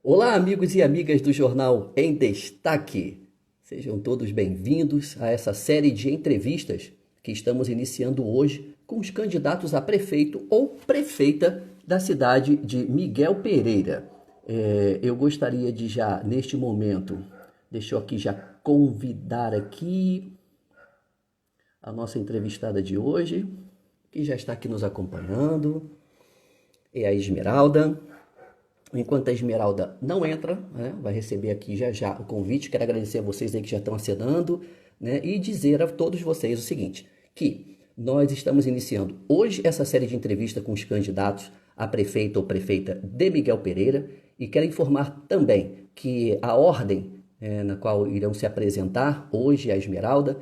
Olá, amigos e amigas do Jornal em Destaque. Sejam todos bem-vindos a essa série de entrevistas que estamos iniciando hoje com os candidatos a prefeito ou prefeita da cidade de Miguel Pereira. Eu gostaria de já, neste momento, deixa eu aqui já convidar aqui a nossa entrevistada de hoje, que já está aqui nos acompanhando, é a Esmeralda. Enquanto a Esmeralda não entra, né, vai receber aqui já já o convite. Quero agradecer a vocês aí que já estão acenando, né, e dizer a todos vocês o seguinte, que nós estamos iniciando hoje essa série de entrevistas com os candidatos a prefeito ou prefeita de Miguel Pereira e quero informar também que a ordem na qual irão se apresentar hoje a Esmeralda,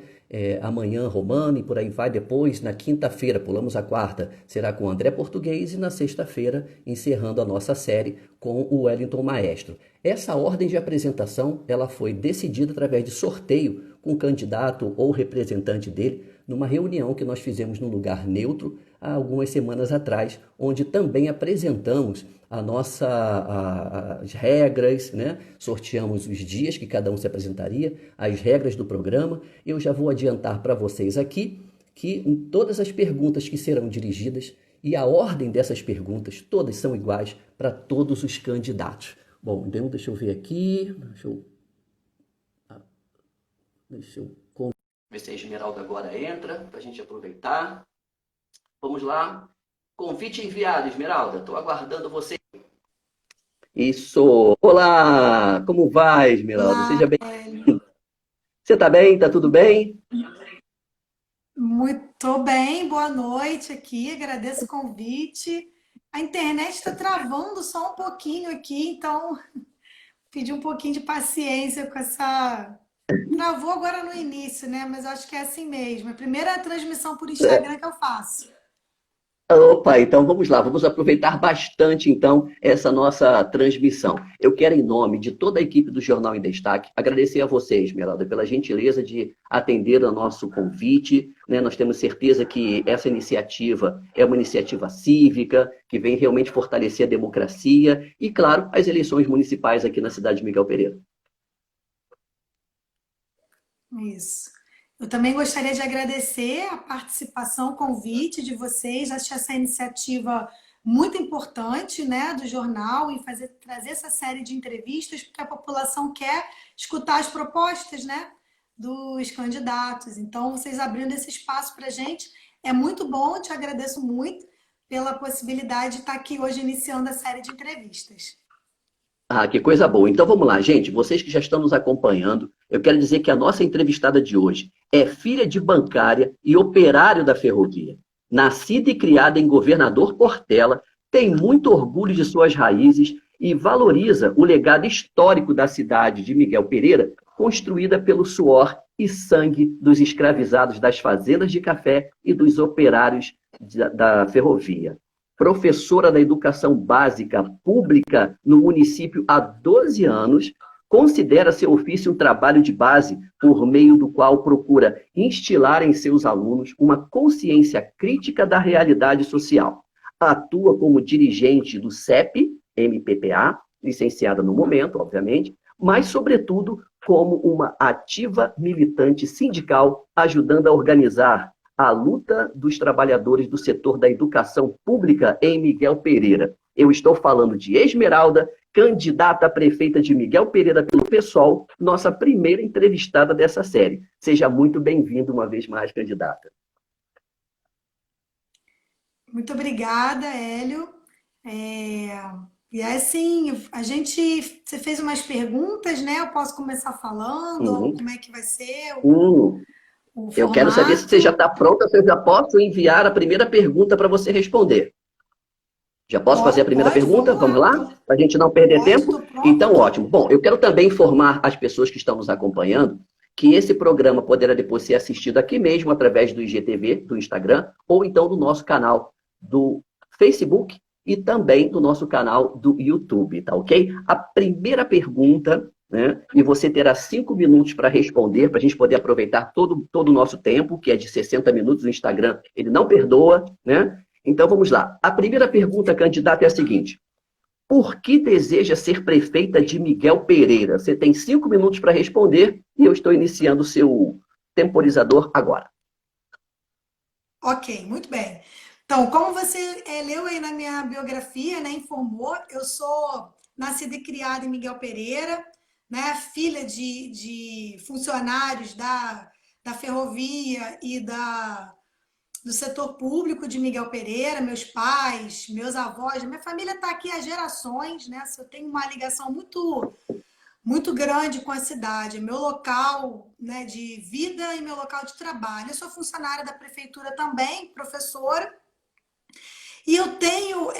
amanhã Romana e por aí vai. Depois, na quinta-feira, pulamos a quarta, será com o André Português e na sexta-feira, encerrando a nossa série com o Wellington Maestro. Essa ordem de apresentação ela foi decidida através de sorteio com o candidato ou representante dele numa reunião que nós fizemos num lugar neutro há algumas semanas atrás, onde também apresentamos as regras, né? Sorteamos os dias que cada um se apresentaria, as regras do programa. Eu já vou adiantar para vocês aqui que em todas as perguntas que serão dirigidas e a ordem dessas perguntas, todas são iguais para todos os candidatos. Bom, então deixa eu ver aqui, deixa eu ver se a Esmeralda agora entra, para a gente aproveitar. Vamos lá. Convite enviado, Esmeralda. Estou aguardando você. Isso. Olá! Como vai, Esmeralda? Olá, Seja bem. Hélio. Você está bem? Está tudo bem? Muito bem, boa noite aqui, agradeço o convite. A internet está travando só um pouquinho aqui, então pedi um pouquinho de paciência com essa. Travou agora no início, né? Mas eu acho que é assim mesmo. É a primeira transmissão por Instagram que eu faço. Opa, então vamos lá, vamos aproveitar bastante então essa nossa transmissão. Eu quero, em nome de toda a equipe do Jornal em Destaque, agradecer a você, Esmeralda, pela gentileza de atender ao nosso convite, né? Nós temos certeza que essa iniciativa é uma iniciativa cívica, que vem realmente fortalecer a democracia e, claro, as eleições municipais aqui na cidade de Miguel Pereira. Isso. Eu também gostaria de agradecer a participação, o convite de vocês. Acho essa iniciativa muito importante, né, do jornal em trazer essa série de entrevistas, porque a população quer escutar as propostas, né, dos candidatos. Então, vocês abrindo esse espaço para a gente é muito bom. Te agradeço muito pela possibilidade de estar aqui hoje iniciando a série de entrevistas. Ah, que coisa boa. Então vamos lá, gente. Vocês que já estão nos acompanhando, eu quero dizer que a nossa entrevistada de hoje é filha de bancária e operário da ferrovia. Nascida e criada em Governador Portela, tem muito orgulho de suas raízes e valoriza o legado histórico da cidade de Miguel Pereira, construída pelo suor e sangue dos escravizados das fazendas de café e dos operários da ferrovia. Professora da educação básica pública no município há 12 anos, considera seu ofício um trabalho de base por meio do qual procura instilar em seus alunos uma consciência crítica da realidade social. Atua como dirigente do CEP, MPPA, licenciada no momento, obviamente, mas, sobretudo, como uma ativa militante sindical, ajudando a organizar a luta dos trabalhadores do setor da educação pública em Miguel Pereira. Eu estou falando de Esmeralda, candidata a prefeita de Miguel Pereira pelo PSOL, nossa primeira entrevistada dessa série. Seja muito bem-vinda uma vez mais, candidata. Muito obrigada, Hélio. E é assim, você fez umas perguntas, né? Eu posso começar falando, ou Uhum. como é que vai ser Uhum. o Eu quero saber se você já formato? está pronta, se eu já posso enviar a primeira pergunta para você responder. Já posso fazer a primeira Pode, pergunta? vamos Vamos lá. lá? Para a gente não perder Pode, tempo? estou pronta, Então, tô. ótimo. Bom, eu quero também informar as pessoas que estão nos acompanhando que esse programa poderá depois ser assistido aqui mesmo através do IGTV, do Instagram, ou então do nosso canal do Facebook e também do nosso canal do YouTube, tá ok? A primeira pergunta, né, e você terá 5 minutos para responder, para a gente poder aproveitar todo o nosso tempo, que é de 60 minutos, o Instagram, ele não perdoa, né? Então, vamos lá. A primeira pergunta, candidata, é a seguinte. Por que deseja ser prefeita de Miguel Pereira? Você tem 5 minutos para responder e eu estou iniciando o seu temporizador agora. Ok, muito bem. Então, como você leu aí na minha biografia, né, informou, eu sou nascida e criada em Miguel Pereira, né, filha de funcionários da ferrovia e do setor público de Miguel Pereira, meus pais, meus avós, minha família está aqui há gerações, né? Eu tenho uma ligação muito grande com a cidade, meu local, né, de vida e meu local de trabalho. Eu sou funcionária da prefeitura também, professora, e eu tenho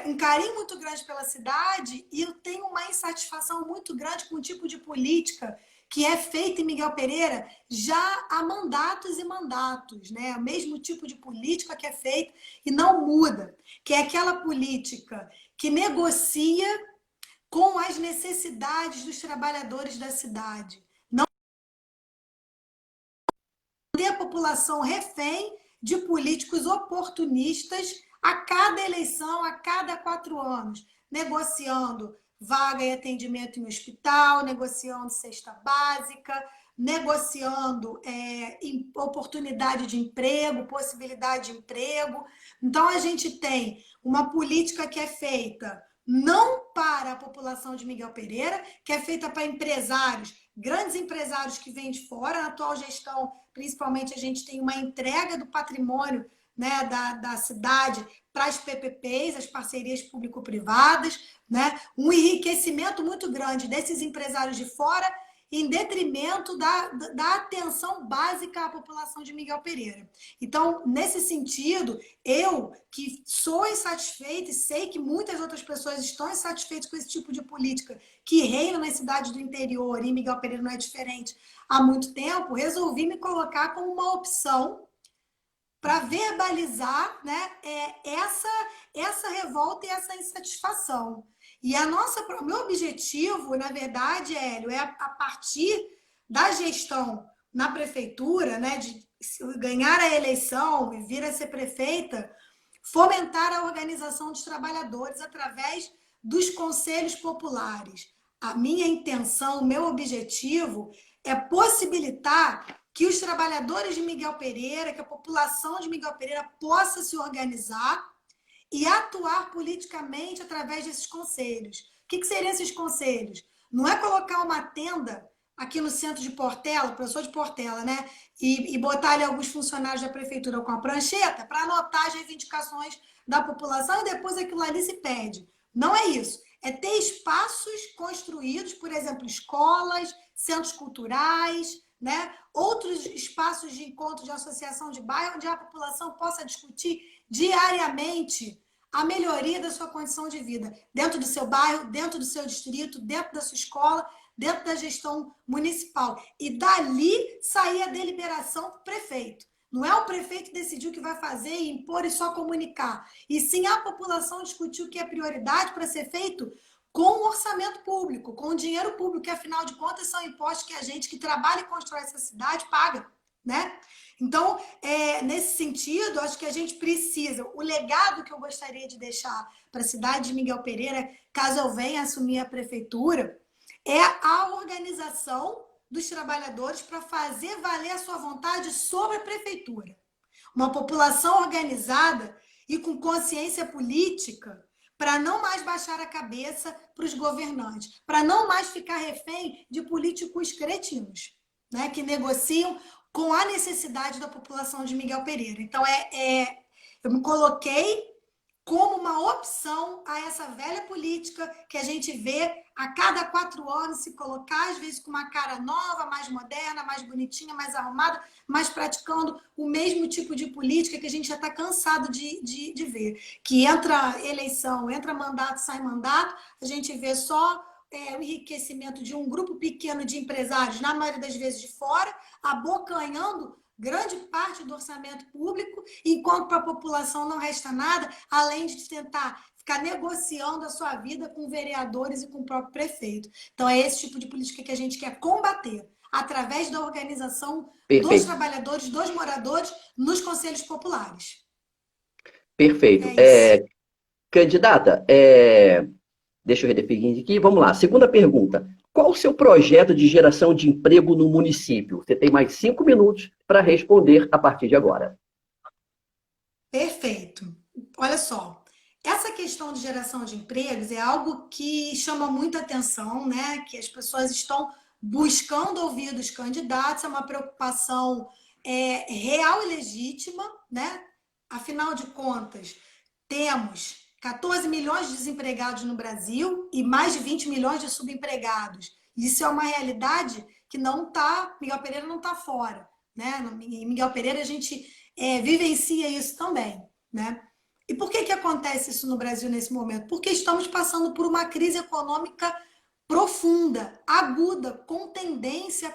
um carinho muito grande pela cidade e eu tenho uma insatisfação muito grande com o tipo de política que é feita em Miguel Pereira já há mandatos e mandatos, né? O mesmo tipo de política que é feita e não muda, que é aquela política que negocia com as necessidades dos trabalhadores da cidade. Não ter a população refém de políticos oportunistas a cada eleição, a cada 4 anos, negociando vaga e atendimento em hospital, negociando cesta básica, negociando oportunidade de emprego, possibilidade de emprego. Então, a gente tem uma política que é feita não para a população de Miguel Pereira, que é feita para empresários, grandes empresários que vêm de fora. Na atual gestão, principalmente, a gente tem uma entrega do patrimônio, né, da cidade para as PPPs, as parcerias público-privadas, né, um enriquecimento muito grande desses empresários de fora em detrimento da atenção básica à população de Miguel Pereira. Então, nesse sentido, eu, que sou insatisfeita e sei que muitas outras pessoas estão insatisfeitas com esse tipo de política que reina nas cidades do interior, e em Miguel Pereira não é diferente, há muito tempo, resolvi me colocar como uma opção para verbalizar, né, essa revolta e essa insatisfação. E o meu objetivo, na verdade, Hélio, é a partir da gestão na prefeitura, né, de ganhar a eleição e vir a ser prefeita, fomentar a organização dos trabalhadores através dos conselhos populares. A minha intenção, o meu objetivo é possibilitar que os trabalhadores de Miguel Pereira, que a população de Miguel Pereira possa se organizar e atuar politicamente através desses conselhos. O que seriam esses conselhos? Não é colocar uma tenda aqui no centro de Portela, porque eu sou de Portela, né? E botar ali alguns funcionários da prefeitura com a prancheta para anotar as reivindicações da população e depois aquilo ali se perde. Não é isso. É ter espaços construídos, por exemplo, escolas, centros culturais, né? Outros espaços de encontro de associação de bairro, onde a população possa discutir diariamente a melhoria da sua condição de vida, dentro do seu bairro, dentro do seu distrito, dentro da sua escola, dentro da gestão municipal. E dali sair a deliberação para o prefeito. Não é o prefeito decidir o que vai fazer e impor e só comunicar. E sim a população discutir o que é prioridade para ser feito com o orçamento público, com o dinheiro público, que afinal de contas são impostos que a gente que trabalha e constrói essa cidade paga, né? Então, nesse sentido, acho que a gente precisa, o legado que eu gostaria de deixar para a cidade de Miguel Pereira, caso eu venha assumir a prefeitura, é a organização dos trabalhadores para fazer valer a sua vontade sobre a prefeitura. Uma população organizada e com consciência política para não mais baixar a cabeça para os governantes, para não mais ficar refém de políticos cretinos, né, que negociam com a necessidade da população de Miguel Pereira. Então, eu me coloquei como uma opção a essa velha política que a gente vê a cada 4 anos se colocar, às vezes com uma cara nova, mais moderna, mais bonitinha, mais arrumada, mas praticando o mesmo tipo de política que a gente já está cansado de ver. Que entra eleição, entra mandato, sai mandato, a gente vê só o enriquecimento de um grupo pequeno de empresários, na maioria das vezes de fora, abocanhando grande parte do orçamento público, enquanto para a população não resta nada, além de tentar ficar negociando a sua vida com vereadores e com o próprio prefeito. Então, é esse tipo de política que a gente quer combater, através da organização dos trabalhadores, dos moradores, nos conselhos populares. Perfeito. É isso. Candidata, Deixa eu redefinir aqui. Vamos lá. Segunda pergunta. Qual o seu projeto de geração de emprego no município? Você tem mais 5 minutos para responder a partir de agora. Perfeito. Olha só, essa questão de geração de empregos é algo que chama muita atenção, né? Que as pessoas estão buscando ouvir dos candidatos, é uma preocupação real e legítima, né? Afinal de contas, temos 14 milhões de desempregados no Brasil e mais de 20 milhões de subempregados. Isso é uma realidade que não está, Miguel Pereira não está fora, né? Em Miguel Pereira a gente vivencia isso também, né? E por que acontece isso no Brasil nesse momento? Porque estamos passando por uma crise econômica profunda, aguda, com tendência a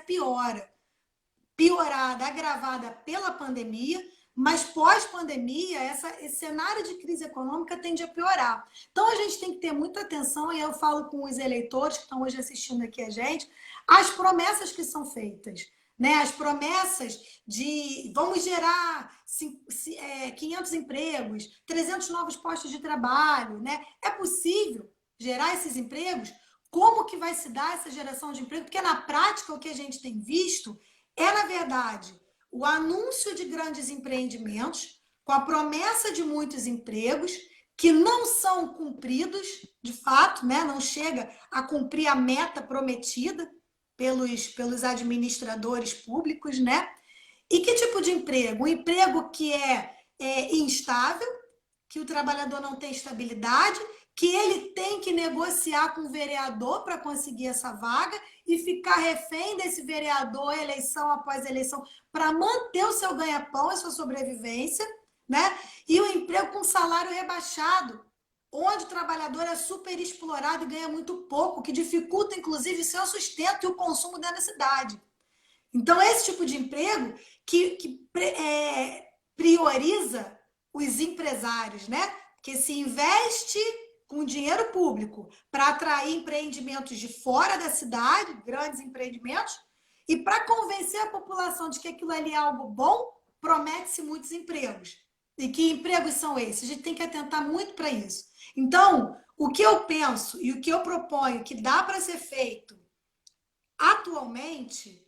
piorada, agravada pela pandemia, mas pós-pandemia, esse cenário de crise econômica tende a piorar. Então, a gente tem que ter muita atenção, e eu falo com os eleitores que estão hoje assistindo aqui a gente, as promessas que são feitas, né? As promessas de vamos gerar 500 empregos, 300 novos postos de trabalho, né? É possível gerar esses empregos? Como que vai se dar essa geração de emprego? Porque na prática o que a gente tem visto na verdade, o anúncio de grandes empreendimentos com a promessa de muitos empregos que não são cumpridos, de fato, né? Não chega a cumprir a meta prometida pelos administradores públicos, né? E que tipo de emprego? Um emprego que é instável, que o trabalhador não tem estabilidade, que ele tem que negociar com o vereador para conseguir essa vaga e ficar refém desse vereador eleição após eleição para manter o seu ganha-pão e sua sobrevivência, né? E o emprego com salário rebaixado, onde o trabalhador é super explorado e ganha muito pouco, que dificulta, inclusive, o seu sustento e o consumo da cidade. Então, esse tipo de emprego que prioriza os empresários, né? Que se investe com dinheiro público para atrair empreendimentos de fora da cidade, grandes empreendimentos, e para convencer a população de que aquilo ali é algo bom, promete-se muitos empregos. E que empregos são esses? A gente tem que atentar muito para isso. Então, o que eu penso e o que eu proponho que dá para ser feito atualmente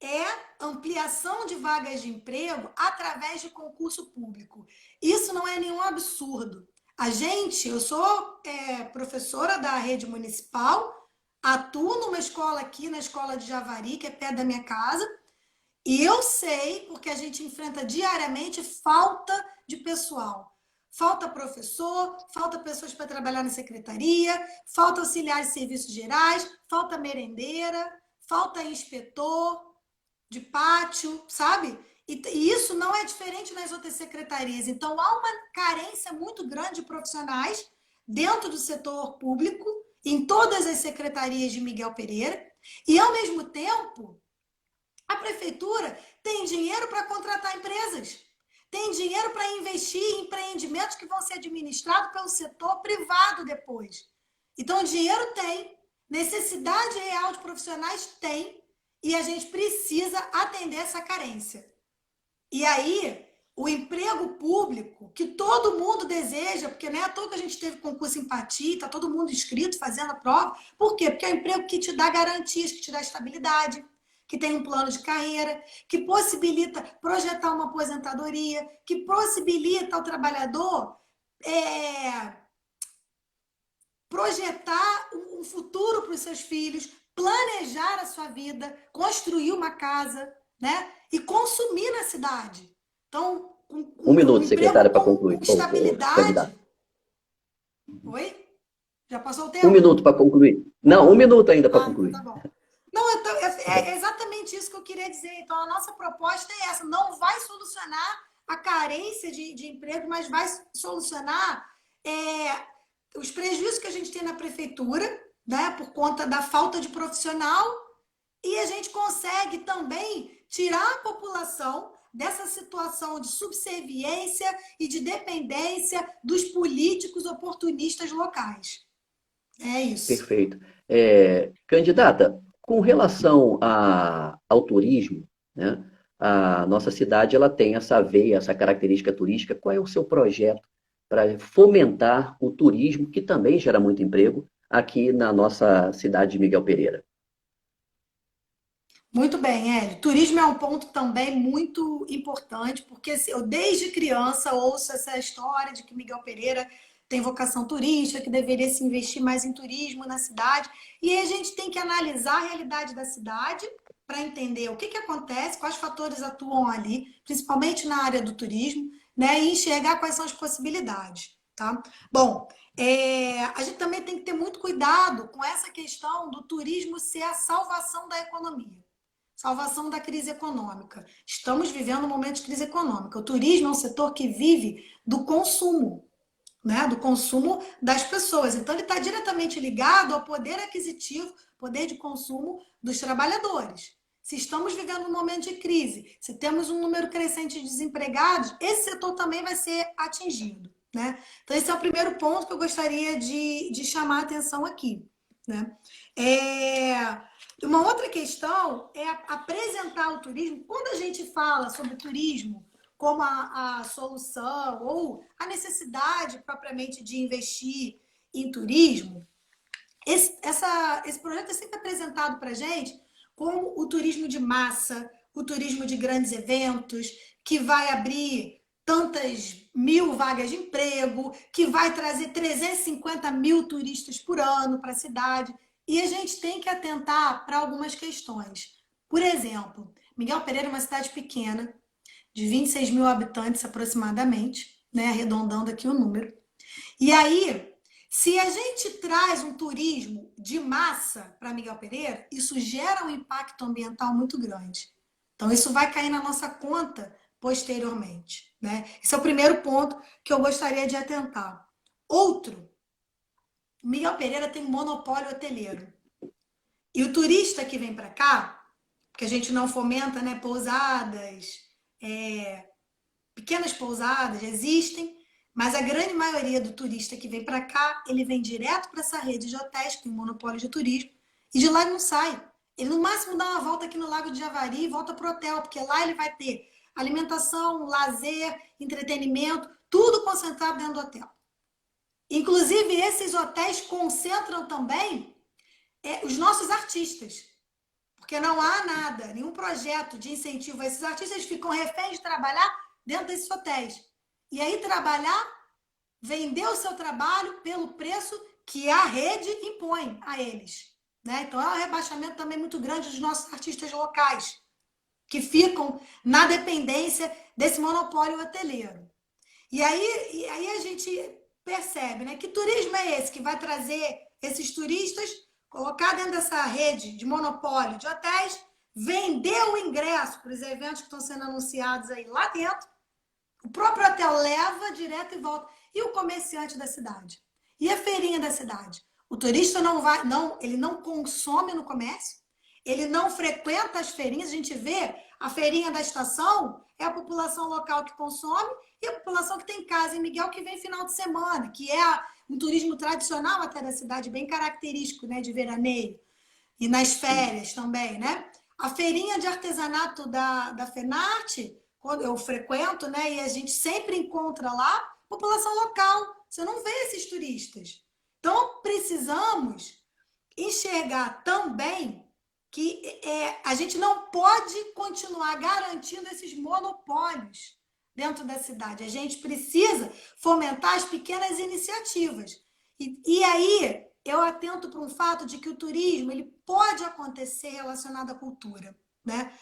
é ampliação de vagas de emprego através de concurso público. Isso não é nenhum absurdo. Eu sou professora da rede municipal, atuo numa escola aqui, na escola de Javari, que é perto da minha casa, e eu sei, porque a gente enfrenta diariamente falta de pessoal. Falta professor, falta pessoas para trabalhar na secretaria, falta auxiliar de serviços gerais, falta merendeira, falta inspetor de pátio, sabe? E isso não é diferente nas outras secretarias. Então, há uma carência muito grande de profissionais dentro do setor público, em todas as secretarias de Miguel Pereira, e, ao mesmo tempo, a prefeitura tem dinheiro para contratar empresas, tem dinheiro para investir em empreendimentos que vão ser administrados pelo setor privado depois. Então, dinheiro tem, necessidade real de profissionais tem, e a gente precisa atender essa carência. E aí, o emprego público, que todo mundo deseja, porque não é à toa que a gente teve concurso Empatia, está todo mundo inscrito, fazendo a prova. Por quê? Porque é um emprego que te dá garantias, que te dá estabilidade, que tem um plano de carreira, que possibilita projetar uma aposentadoria, que possibilita ao trabalhador projetar um futuro para os seus filhos, planejar a sua vida, construir uma casa, né? E consumir na cidade. Então, um minuto, secretária, para concluir. Estabilidade. Oi? Já passou o tempo? 1 minuto para concluir. Não, 1 minuto ainda para concluir. Tá bom. Não, é exatamente isso que eu queria dizer. Então, a nossa proposta é essa. Não vai solucionar a carência de emprego, mas vai solucionar os prejuízos que a gente tem na prefeitura, né, por conta da falta de profissional, e a gente consegue também tirar a população dessa situação de subserviência e de dependência dos políticos oportunistas locais. É isso. Perfeito. Candidata, com relação ao turismo, né, a nossa cidade ela tem essa veia, essa característica turística. Qual é o seu projeto para fomentar o turismo, que também gera muito emprego, aqui na nossa cidade de Miguel Pereira. Muito bem, Hélio. Turismo é um ponto também muito importante, porque assim, eu desde criança ouço essa história de que Miguel Pereira tem vocação turística, que deveria se investir mais em turismo na cidade. E aí a gente tem que analisar a realidade da cidade para entender o que que acontece, quais fatores atuam ali, principalmente na área do turismo, né? E enxergar quais são as possibilidades, tá? Bom, a gente também tem que ter muito cuidado com essa questão do turismo ser a salvação da economia. Salvação da crise econômica. Estamos vivendo um momento de crise econômica. O turismo é um setor que vive do consumo, né? Do consumo das pessoas. Então, ele está diretamente ligado ao poder aquisitivo, poder de consumo dos trabalhadores. Se estamos vivendo um momento de crise, se temos um número crescente de desempregados, esse setor também vai ser atingido, né? Então, esse é o primeiro ponto que eu gostaria de chamar a atenção aqui, né? Uma outra questão é apresentar o turismo. Quando a gente fala sobre turismo como a solução ou a necessidade propriamente de investir em turismo, esse projeto é sempre apresentado para a gente como o turismo de massa, o turismo de grandes eventos, que vai abrir tantas mil vagas de emprego, que vai trazer 350 mil turistas por ano para a cidade. E a gente tem que atentar para algumas questões. Por exemplo, Miguel Pereira é uma cidade pequena, de 26 mil habitantes aproximadamente, né? Arredondando aqui o número. E aí, se a gente traz um turismo de massa para Miguel Pereira, isso gera um impacto ambiental muito grande. Então, isso vai cair na nossa conta posteriormente, né? Esse é o primeiro ponto que eu gostaria de atentar. Outro, Miguel Pereira tem um monopólio hoteleiro. E o turista que vem para cá, porque a gente não fomenta, né, pousadas, pequenas pousadas existem, mas a grande maioria do turista que vem para cá, ele vem direto para essa rede de hotéis, que tem um monopólio de turismo, e de lá ele não sai. Ele no máximo dá uma volta aqui no Lago de Javari e volta para o hotel, porque lá ele vai ter alimentação, lazer, entretenimento, tudo concentrado dentro do hotel. Inclusive, esses hotéis concentram também os nossos artistas, porque não há nada, nenhum projeto de incentivo a esses artistas, eles ficam reféns de trabalhar dentro desses hotéis. E aí trabalhar, vender o seu trabalho pelo preço que a rede impõe a eles, né? Então é um rebaixamento também muito grande dos nossos artistas locais, que ficam na dependência desse monopólio hoteleiro. E aí a gente percebe, né? Que turismo é esse que vai trazer esses turistas, colocar dentro dessa rede de monopólio de hotéis, vender o ingresso para os eventos que estão sendo anunciados aí lá dentro. O próprio hotel leva direto e volta. E o comerciante da cidade? E a feirinha da cidade? O turista ele não consome no comércio, ele não frequenta as feirinhas. A gente vê a feirinha da estação, é a população local que consome e a população que tem casa em Miguel que vem final de semana, que é um turismo tradicional até da cidade, bem característico, né, de veraneio. E nas férias também, né? A feirinha de artesanato da FENARTE, quando eu frequento, né, e a gente sempre encontra lá população local. Você não vê esses turistas. Então, precisamos enxergar também que a gente não pode continuar garantindo esses monopólios dentro da cidade. A gente precisa fomentar as pequenas iniciativas. E aí eu atento para um fato de que o turismo ele pode acontecer relacionado à cultura, né?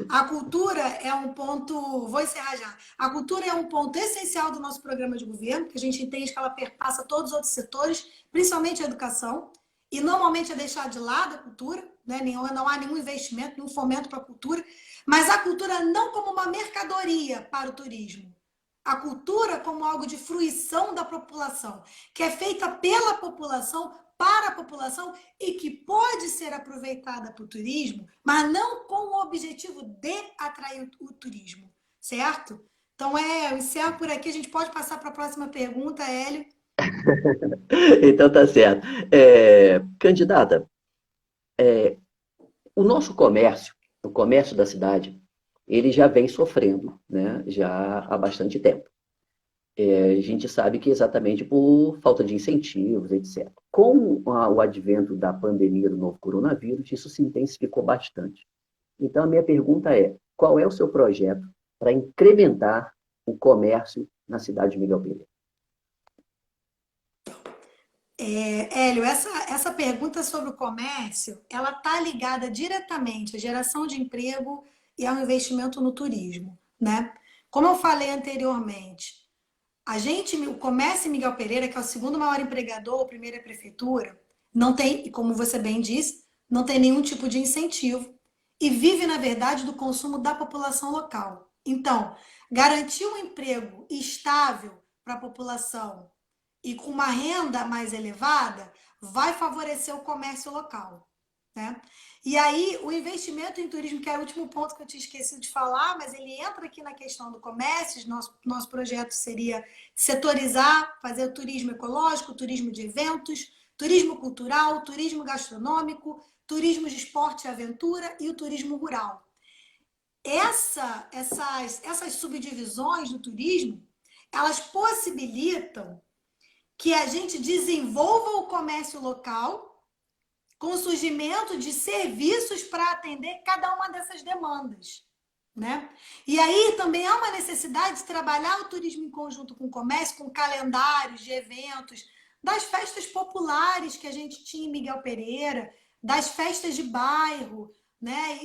A cultura é um ponto, vou encerrar já. A cultura é um ponto essencial do nosso programa de governo, que a gente entende que ela perpassa todos os outros setores, principalmente a educação, e normalmente é deixar de lado a cultura, né? Não há nenhum investimento, nenhum fomento para a cultura, mas a cultura não como uma mercadoria para o turismo. A cultura como algo de fruição da população, que é feita pela população, para a população e que pode ser aproveitada para o turismo, mas não com o objetivo de atrair o turismo, certo? Então, eu encerro por aqui. A gente pode passar para a próxima pergunta, Hélio. Então tá certo. Candidata, o nosso comércio, o comércio da cidade, ele já vem sofrendo, né, já há bastante tempo. A gente sabe que é exatamente por falta de incentivos, etc. Com o advento da pandemia do novo coronavírus, isso se intensificou bastante. Então, a minha pergunta é: qual é o seu projeto para incrementar o comércio na cidade de Miguel Pereira? Hélio, essa pergunta sobre o comércio, ela está ligada diretamente à geração de emprego e ao investimento no turismo, né? Como eu falei anteriormente, o comércio em Miguel Pereira, que é o segundo maior empregador, o primeiro é a prefeitura, não tem, e como você bem disse, não tem nenhum tipo de incentivo e vive, na verdade, do consumo da população local. Então, garantir um emprego estável para a população e com uma renda mais elevada vai favorecer o comércio local, né? E aí, o investimento em turismo, que é o último ponto que eu tinha esquecido de falar, mas ele entra aqui na questão do comércio. Nosso projeto seria setorizar, fazer o turismo ecológico, turismo de eventos, turismo cultural, turismo gastronômico, turismo de esporte e aventura e o turismo rural. Essas subdivisões do turismo, elas possibilitam que a gente desenvolva o comércio local com o surgimento de serviços para atender cada uma dessas demandas, né? E aí também há uma necessidade de trabalhar o turismo em conjunto com o comércio, com calendários de eventos, das festas populares que a gente tinha em Miguel Pereira, das festas de bairro, né?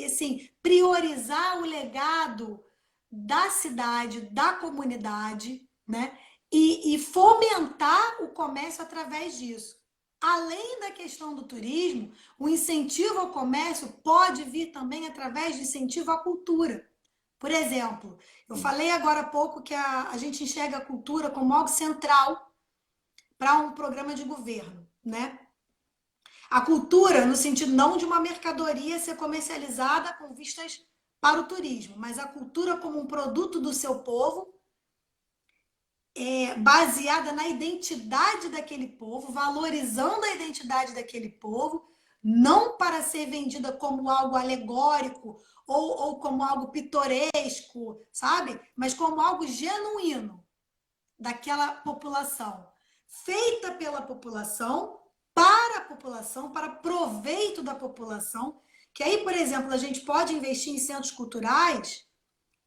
Assim, priorizar o legado da cidade, da comunidade, né? E fomentar o comércio através disso. Além da questão do turismo, o incentivo ao comércio pode vir também através de incentivo à cultura. Por exemplo, eu falei agora há pouco que a gente enxerga a cultura como algo central para um programa de governo, né? A cultura, no sentido não de uma mercadoria ser comercializada com vistas para o turismo, mas a cultura como um produto do seu povo, baseada na identidade daquele povo, valorizando a identidade daquele povo, não para ser vendida como algo alegórico ou como algo pitoresco, sabe? Mas como algo genuíno daquela população, feita pela população, para a população, para proveito da população. Que aí, por exemplo, a gente pode investir em centros culturais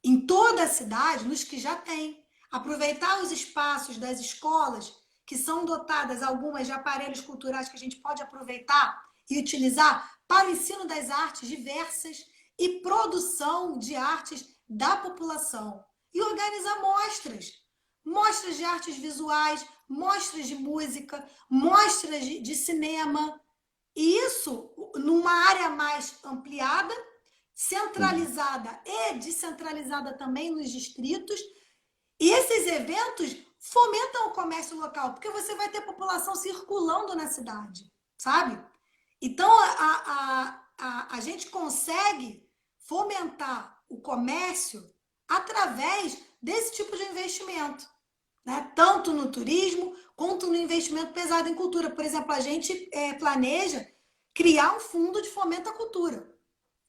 em toda a cidade, nos que já tem. Aproveitar os espaços das escolas, que são dotadas algumas de aparelhos culturais que a gente pode aproveitar e utilizar para o ensino das artes diversas e produção de artes da população. E organizar mostras de artes visuais, mostras de música, mostras de cinema. E isso numa área mais ampliada, centralizada e descentralizada também nos distritos. E esses eventos fomentam o comércio local, porque você vai ter população circulando na cidade, sabe? Então, a gente consegue fomentar o comércio através desse tipo de investimento, né? Tanto no turismo quanto no investimento pesado em cultura. Por exemplo, a gente planeja criar um fundo de fomento à cultura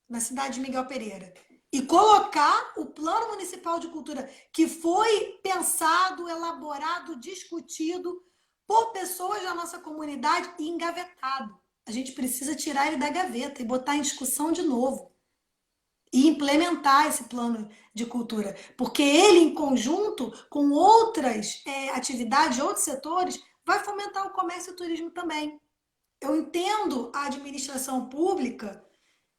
na cidade de Miguel Pereira e colocar o Plano Municipal de Cultura, que foi pensado, elaborado, discutido por pessoas da nossa comunidade e engavetado. A gente precisa tirar ele da gaveta e botar em discussão de novo e implementar esse plano de cultura, porque ele, em conjunto com outras atividades, outros setores, vai fomentar o comércio e o turismo também. Eu entendo a administração pública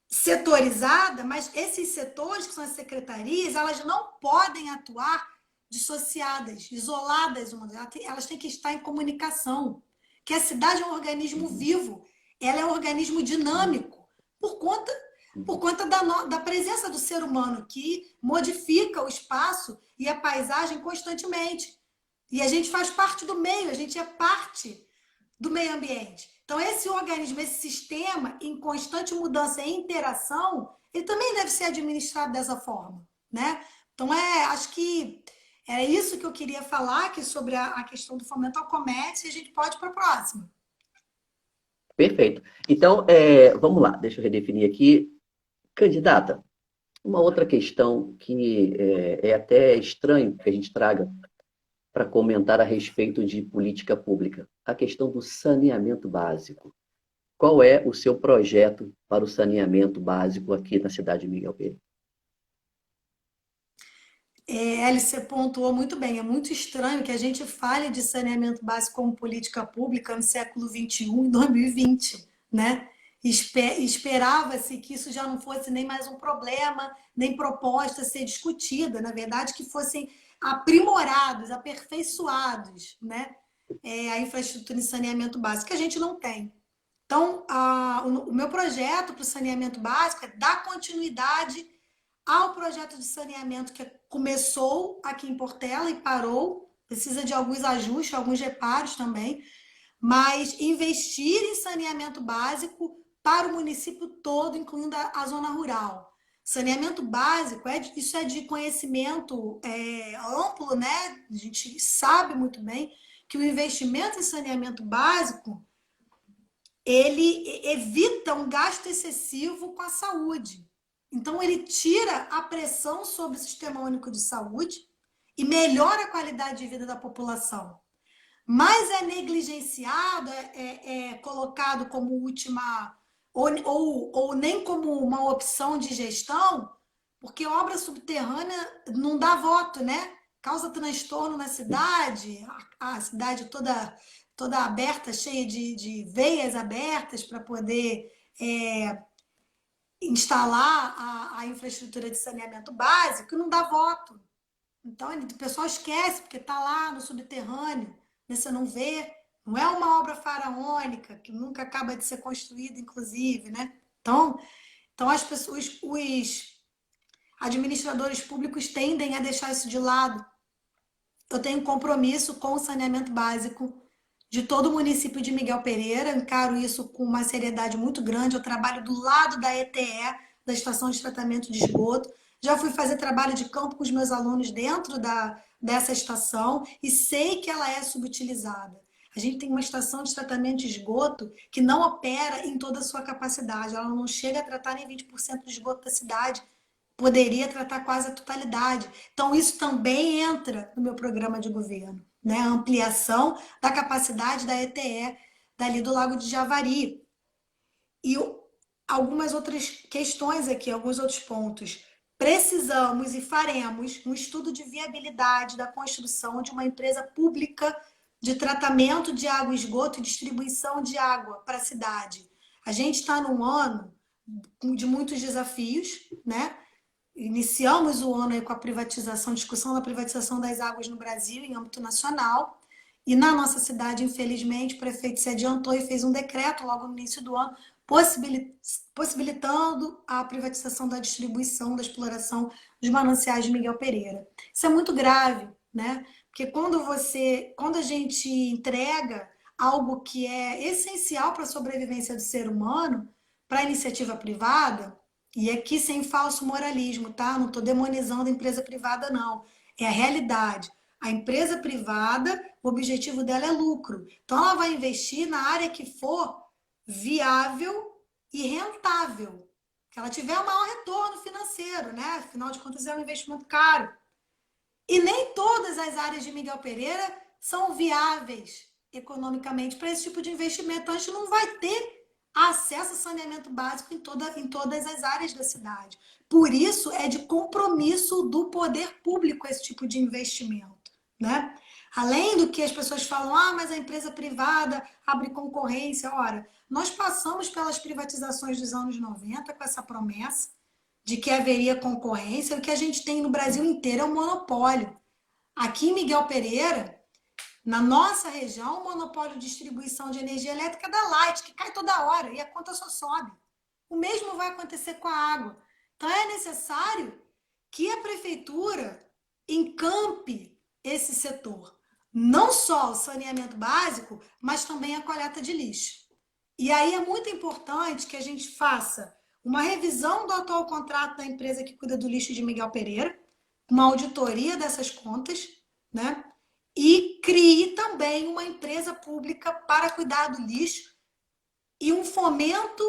setorizada, mas esses setores, que são as secretarias, elas não podem atuar dissociadas, isoladas uma da outra. Elas têm que estar em comunicação. Que a cidade é um organismo vivo, ela é um organismo dinâmico, por conta da presença do ser humano, que modifica o espaço e a paisagem constantemente. E a gente faz parte do meio, a gente é parte do meio ambiente. Então, esse organismo, esse sistema em constante mudança e interação, ele também deve ser administrado dessa forma, né? Então, acho que é isso que eu queria falar aqui sobre a questão do fomento ao comércio, e a gente pode ir para a próxima. Perfeito. Então, vamos lá, deixa eu redefinir aqui. Candidata, uma outra questão que é até estranho que a gente traga para comentar a respeito de política pública, a questão do saneamento básico. Qual é o seu projeto para o saneamento básico aqui na cidade de Miguel Pereira? Você pontuou muito bem. É muito estranho que a gente fale de saneamento básico como política pública no século XXI, em 2020, né? Esperava-se que isso já não fosse nem mais um problema, nem proposta a ser discutida, na verdade, que fossem aprimorados, aperfeiçoados, né? A infraestrutura de saneamento básico, que a gente não tem. Então, o meu projeto para o saneamento básico é dar continuidade ao projeto de saneamento que começou aqui em Portela e parou, precisa de alguns ajustes, alguns reparos também, mas investir em saneamento básico para o município todo, incluindo a zona rural. Saneamento básico, isso é de conhecimento amplo, né? A gente sabe muito bem que o investimento em saneamento básico ele evita um gasto excessivo com a saúde. Então, ele tira a pressão sobre o Sistema Único de Saúde e melhora a qualidade de vida da população. Mas é negligenciado, colocado como última, ou nem como uma opção de gestão, porque obra subterrânea não dá voto, né? Causa transtorno na cidade, a cidade toda aberta, cheia de veias abertas para poder instalar a infraestrutura de saneamento básico, não dá voto. Então, o pessoal esquece, porque está lá no subterrâneo, né? Você não vê. Não é uma obra faraônica, que nunca acaba de ser construída, inclusive, né? Então as pessoas, os administradores públicos tendem a deixar isso de lado. Eu tenho um compromisso com o saneamento básico de todo o município de Miguel Pereira, encaro isso com uma seriedade muito grande. Eu trabalho do lado da ETE, da Estação de Tratamento de Esgoto. Já fui fazer trabalho de campo com os meus alunos dentro dessa estação e sei que ela é subutilizada. A gente tem uma estação de tratamento de esgoto que não opera em toda a sua capacidade. Ela não chega a tratar nem 20% do esgoto da cidade. Poderia tratar quase a totalidade. Então, isso também entra no meu programa de governo, né? A ampliação da capacidade da ETE, dali do Lago de Javari. E algumas outras questões aqui, alguns outros pontos. Precisamos e faremos um estudo de viabilidade da construção de uma empresa pública de tratamento de água, esgoto e distribuição de água para a cidade. A gente está num ano de muitos desafios, né? Iniciamos o ano aí com a privatização, discussão da privatização das águas no Brasil, em âmbito nacional. E na nossa cidade, infelizmente, o prefeito se adiantou e fez um decreto logo no início do ano, possibilitando a privatização da distribuição, da exploração dos mananciais de Miguel Pereira. Isso é muito grave, né? Porque quando a gente entrega algo que é essencial para a sobrevivência do ser humano para a iniciativa privada, e aqui sem falso moralismo, tá? Não estou demonizando a empresa privada, não. É a realidade. A empresa privada, o objetivo dela é lucro. Então, ela vai investir na área que for viável e rentável. Que ela tiver o maior retorno financeiro, né? Afinal de contas, é um investimento caro. E nem todas as áreas de Miguel Pereira são viáveis economicamente para esse tipo de investimento. Então, a gente não vai ter acesso a saneamento básico em todas as áreas da cidade. Por isso, é de compromisso do poder público esse tipo de investimento, né? Além do que as pessoas falam, mas a empresa privada abre concorrência. Ora, nós passamos pelas privatizações dos anos 90 com essa promessa de que haveria concorrência. O que a gente tem no Brasil inteiro é um monopólio. Aqui em Miguel Pereira, na nossa região, o monopólio de distribuição de energia elétrica é da Light, que cai toda hora e a conta só sobe. O mesmo vai acontecer com a água. Então é necessário que a prefeitura encampe esse setor. Não só o saneamento básico, mas também a coleta de lixo. E aí é muito importante que a gente faça uma revisão do atual contrato da empresa que cuida do lixo de Miguel Pereira, uma auditoria dessas contas, né? E crie também uma empresa pública para cuidar do lixo e um fomento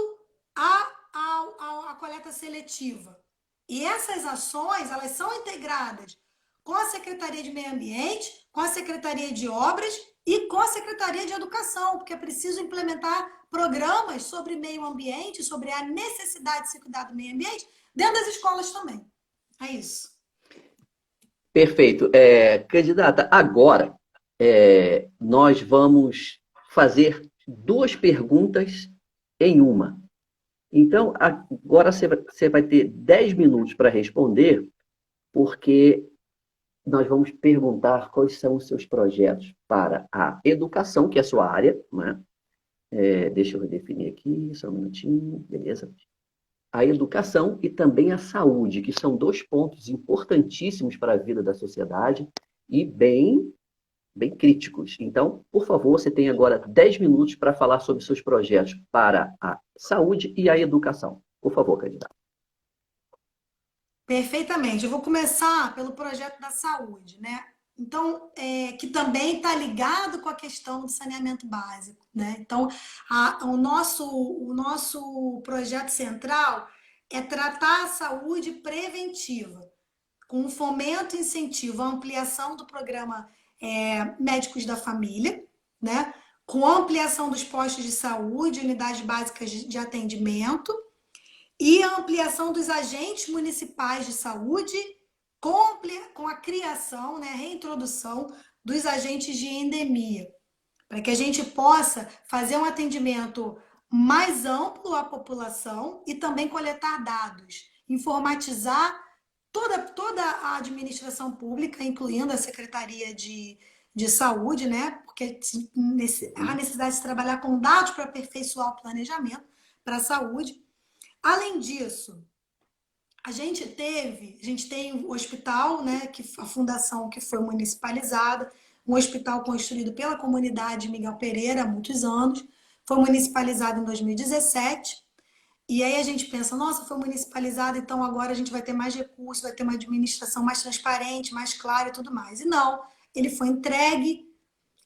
à coleta seletiva. E essas ações, elas são integradas com a Secretaria de Meio Ambiente, com a Secretaria de Obras e com a Secretaria de Educação, porque é preciso implementar programas sobre meio ambiente, sobre a necessidade de se cuidar do meio ambiente, dentro das escolas também. É isso. Perfeito. Candidata, agora nós vamos fazer duas perguntas em uma. Então, agora você vai ter 10 minutos para responder, porque nós vamos perguntar quais são os seus projetos para a educação, que é a sua área, né? Deixa eu definir aqui, só um minutinho, beleza? A educação e também a saúde, que são dois pontos importantíssimos para a vida da sociedade e bem críticos. Então, por favor, você tem agora 10 minutos para falar sobre seus projetos para a saúde e a educação. Por favor, candidato. Perfeitamente. Eu vou começar pelo projeto da saúde, né? Então, que também está ligado com a questão do saneamento básico, né? Então, o nosso projeto central é tratar a saúde preventiva, com fomento e incentivo à ampliação do programa Médicos da Família, né? Com ampliação dos postos de saúde, unidades básicas de atendimento, e a ampliação dos agentes municipais de saúde com a criação, né, reintrodução dos agentes de endemia, para que a gente possa fazer um atendimento mais amplo à população e também coletar dados, informatizar toda a administração pública, incluindo a Secretaria de Saúde, né, porque há necessidade de trabalhar com dados para aperfeiçoar o planejamento para a saúde. Além disso, a gente tem o hospital, né, a fundação que foi municipalizada, um hospital construído pela comunidade Miguel Pereira há muitos anos, foi municipalizado em 2017, e aí a gente pensa, nossa, foi municipalizado, então agora a gente vai ter mais recursos, vai ter uma administração mais transparente, mais clara e tudo mais. E não, ele foi entregue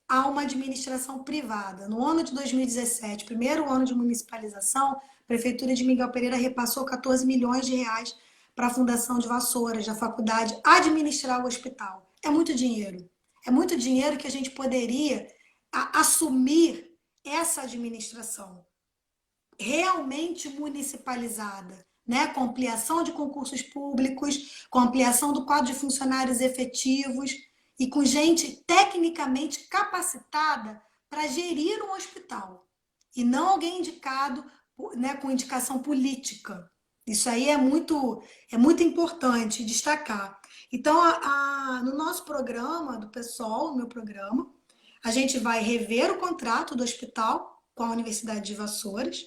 a uma administração privada. No ano de 2017, primeiro ano de municipalização, a Prefeitura de Miguel Pereira repassou 14 milhões de reais para a Fundação de Vassouras, da faculdade, administrar o hospital. É muito dinheiro. É muito dinheiro que a gente poderia assumir essa administração realmente municipalizada, né? Com ampliação de concursos públicos, com ampliação do quadro de funcionários efetivos, e com gente tecnicamente capacitada para gerir um hospital. E não alguém indicado, né, com indicação política. Isso aí é muito importante destacar. Então, no nosso programa do PSOL, no meu programa, a gente vai rever o contrato do hospital com a Universidade de Vassouras,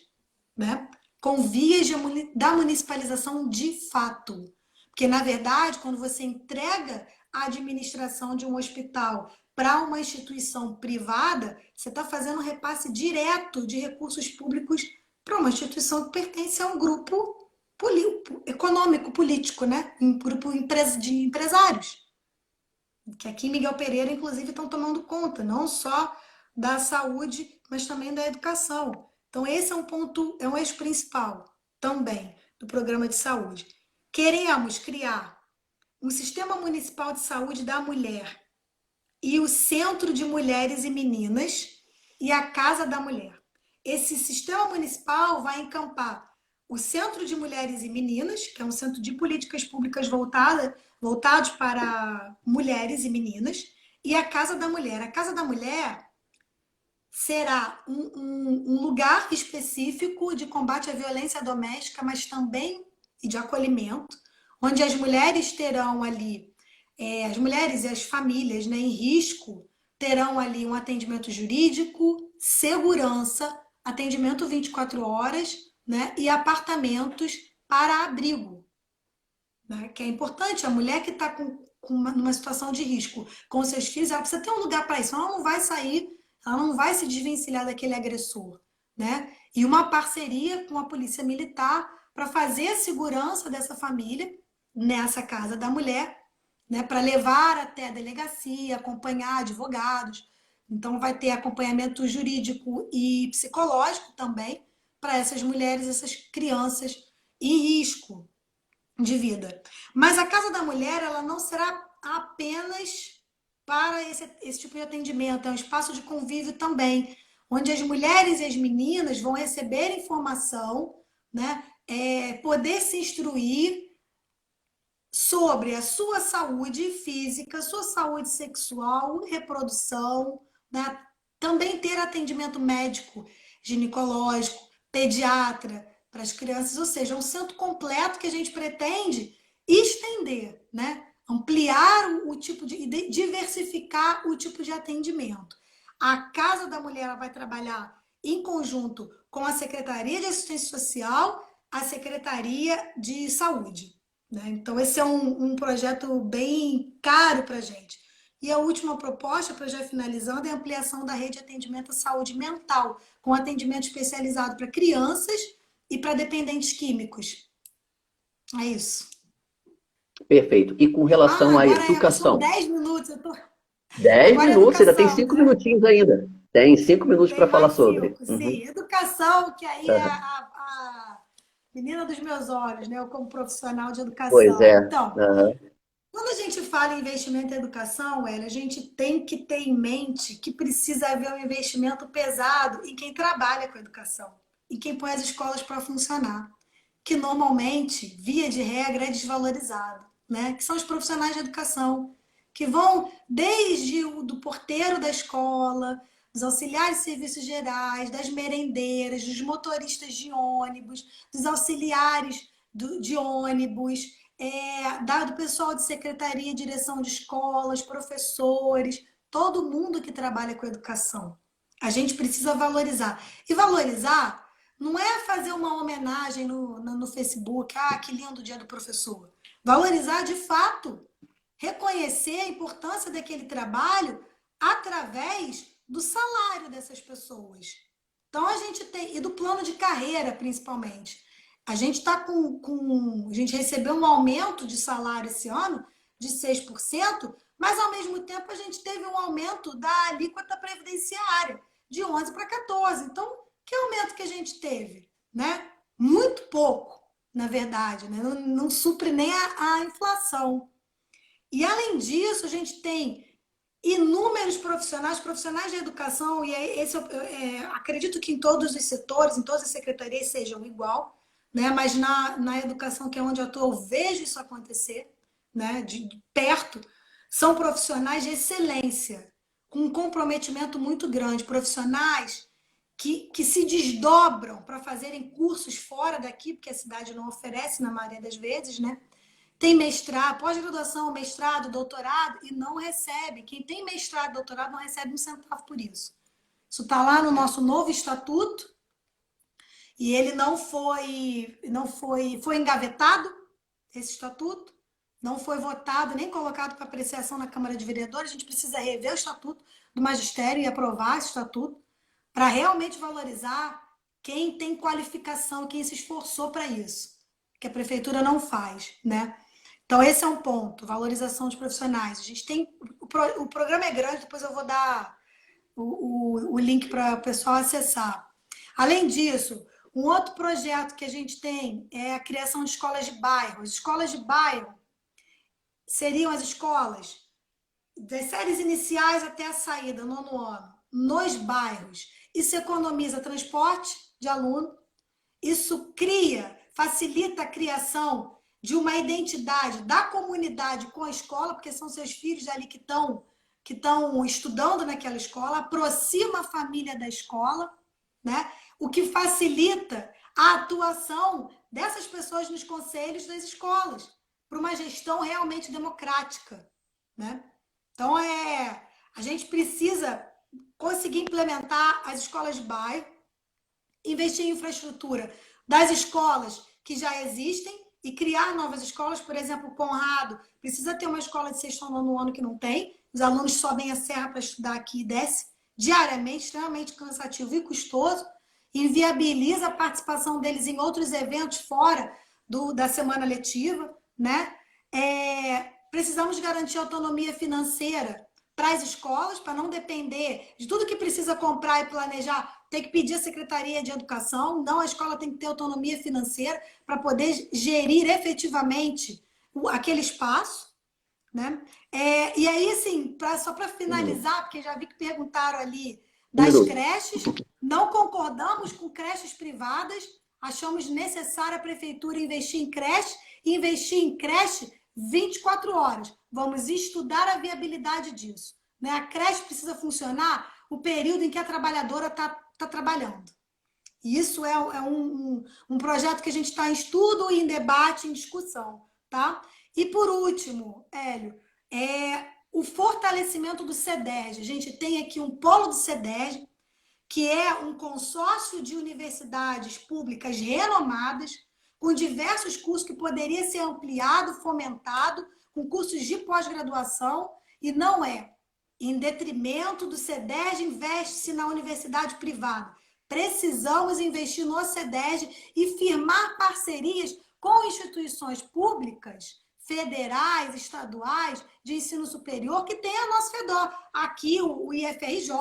né, com vias da municipalização de fato. Porque, na verdade, quando você entrega a administração de um hospital para uma instituição privada, você está fazendo um repasse direto de recursos públicos para uma instituição que pertence a um grupo econômico, político, né? Um grupo de empresários. Que aqui em Miguel Pereira, inclusive, estão tomando conta, não só da saúde, mas também da educação. Então, esse é um ponto, é um eixo principal também do programa de saúde. Queremos criar um Sistema Municipal de Saúde da Mulher e o Centro de Mulheres e Meninas e a Casa da Mulher. Esse sistema municipal vai encampar o Centro de Mulheres e Meninas, que é um centro de políticas públicas voltados para mulheres e meninas, e a Casa da Mulher. A Casa da Mulher será um lugar específico de combate à violência doméstica, mas também de acolhimento, onde as mulheres terão ali, as mulheres e as famílias, né, em risco, terão ali um atendimento jurídico, segurança, atendimento 24 horas, né, e apartamentos para abrigo, né, que é importante. A mulher que está numa situação de risco com seus filhos, ela precisa ter um lugar para isso, ela não vai sair, ela não vai se desvencilhar daquele agressor, né? E uma parceria com a polícia militar para fazer a segurança dessa família nessa Casa da Mulher, né, para levar até a delegacia, acompanhar advogados. Então, vai ter acompanhamento jurídico e psicológico também para essas mulheres, essas crianças em risco de vida. Mas a Casa da Mulher, ela não será apenas para esse tipo de atendimento, é um espaço de convívio também, onde as mulheres e as meninas vão receber informação, né? Poder se instruir sobre a sua saúde física, sua saúde sexual, reprodução, né? Também ter atendimento médico, ginecológico, pediatra para as crianças, ou seja, é um centro completo que a gente pretende estender, né? Ampliar o tipo de, diversificar o tipo de atendimento. A Casa da Mulher vai trabalhar em conjunto com a Secretaria de Assistência Social, a Secretaria de Saúde. Né? Então, esse é um projeto bem caro para a gente. E a última proposta, para já finalizando, é a ampliação da rede de atendimento à saúde mental, com atendimento especializado para crianças e para dependentes químicos. É isso. Perfeito. E com relação à Agora são educação? 10 minutos. 10 Agora é minutos, ainda tem educação, 5 né? minutinhos ainda. Tem 5 minutos Tem para falar mais sobre. 5, Uhum. sim. Educação, que aí é Uhum. a menina dos meus olhos, né? Eu como profissional de Pois é. educação. Então, Uhum. quando a gente fala em investimento em educação, a gente tem que ter em mente que precisa haver um investimento pesado em quem trabalha com educação, em quem põe as escolas para funcionar, que normalmente, via de regra, é desvalorizado, né? Que são os profissionais de educação, que vão desde o do porteiro da escola, dos auxiliares de serviços gerais, das merendeiras, dos motoristas de ônibus, dos auxiliares de ônibus, do pessoal de secretaria, direção de escolas, professores, todo mundo que trabalha com educação. A gente precisa valorizar. E valorizar não é fazer uma homenagem no Facebook, que lindo o dia do professor. Valorizar de fato, reconhecer a importância daquele trabalho através do salário dessas pessoas. Então a gente tem, e do plano de carreira principalmente. A gente está a gente recebeu um aumento de salário esse ano de 6%, mas ao mesmo tempo a gente teve um aumento da alíquota previdenciária de 11 para 14. Então, que aumento que a gente teve, né? Muito pouco, na verdade, né? Não supre nem a inflação. E além disso, a gente tem inúmeros profissionais de educação, e acredito que em todos os setores, em todas as secretarias sejam igual, né? Mas na educação, que é onde eu estou, eu vejo isso acontecer, né? De perto, são profissionais de excelência, com um comprometimento muito grande, profissionais que se desdobram para fazerem cursos fora daqui, porque a cidade não oferece na maioria das vezes, né? Tem mestrado, pós-graduação, mestrado, doutorado e não recebe. Quem tem mestrado, doutorado não recebe um centavo por isso. Isso está lá no nosso novo estatuto e ele foi engavetado, esse estatuto, não foi votado nem colocado para apreciação na Câmara de Vereadores. A gente precisa rever o estatuto do magistério e aprovar esse estatuto para realmente valorizar quem tem qualificação, quem se esforçou para isso, que a prefeitura não faz, né? Então, esse é um ponto, valorização de profissionais. A gente tem. O programa é grande, depois eu vou dar o link para o pessoal acessar. Além disso, um outro projeto que a gente tem é a criação de escolas de bairro. As escolas de bairro seriam as escolas das séries iniciais até a saída, nono ano, nos bairros. Isso economiza transporte de aluno, isso facilita a criação de uma identidade da comunidade com a escola, porque são seus filhos ali que estão estudando naquela escola, aproxima a família da escola, né? O que facilita a atuação dessas pessoas nos conselhos das escolas, para uma gestão realmente democrática, né? Então, a gente precisa conseguir implementar as escolas de bairro, investir em infraestrutura das escolas que já existem e criar novas escolas. Por exemplo, o Conrado precisa ter uma escola de sexto ao nono ano que não tem. Os alunos sobem a serra para estudar aqui e descem diariamente, extremamente cansativo e custoso, inviabiliza a participação deles em outros eventos fora da semana letiva, né? Precisamos garantir autonomia financeira para as escolas, para não depender de tudo que precisa comprar e planejar, tem que pedir à Secretaria de Educação. Não, a escola tem que ter autonomia financeira para poder gerir efetivamente aquele espaço. né? E aí, assim, só para Uhum. finalizar, porque já vi que perguntaram ali Um das minuto. creches, não concordamos com creches privadas, achamos necessário a prefeitura investir em creche 24 horas. Vamos estudar a viabilidade disso. Né? A creche precisa funcionar o período em que a trabalhadora está trabalhando. Isso um projeto que a gente está em estudo, em debate, em discussão. Tá? E por último, Hélio, o fortalecimento do CEDERJ. A gente tem aqui um polo do CEDERJ, que é um consórcio de universidades públicas renomadas, com diversos cursos que poderia ser ampliado, fomentado, com cursos de pós-graduação, e não é. Em detrimento do CEDERJ, investe-se na universidade privada. Precisamos investir no CEDERJ e firmar parcerias com instituições públicas, federais, estaduais, de ensino superior, que tem a nosso redor. Aqui o IFRJ,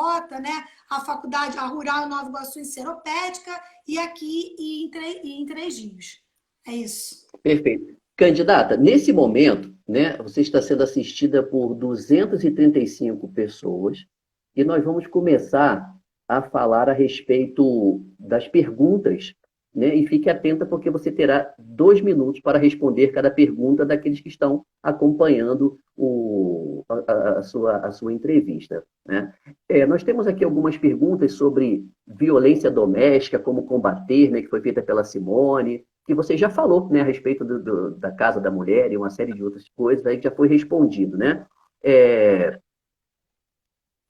né? A faculdade, a Rural em Nova Iguaçu, em Seropédica, e aqui em Três Rios. É isso. Perfeito. Candidata, nesse momento, né, você está sendo assistida por 235 pessoas e nós vamos começar a falar a respeito das perguntas, né, e fique atenta porque você terá 2 minutos para responder cada pergunta daqueles que estão acompanhando a sua entrevista. Né? Nós temos aqui algumas perguntas sobre violência doméstica, como combater, né, que foi feita pela Simone, que você já falou, né, a respeito da Casa da Mulher e uma série de outras coisas, aí que já foi respondido, né? É,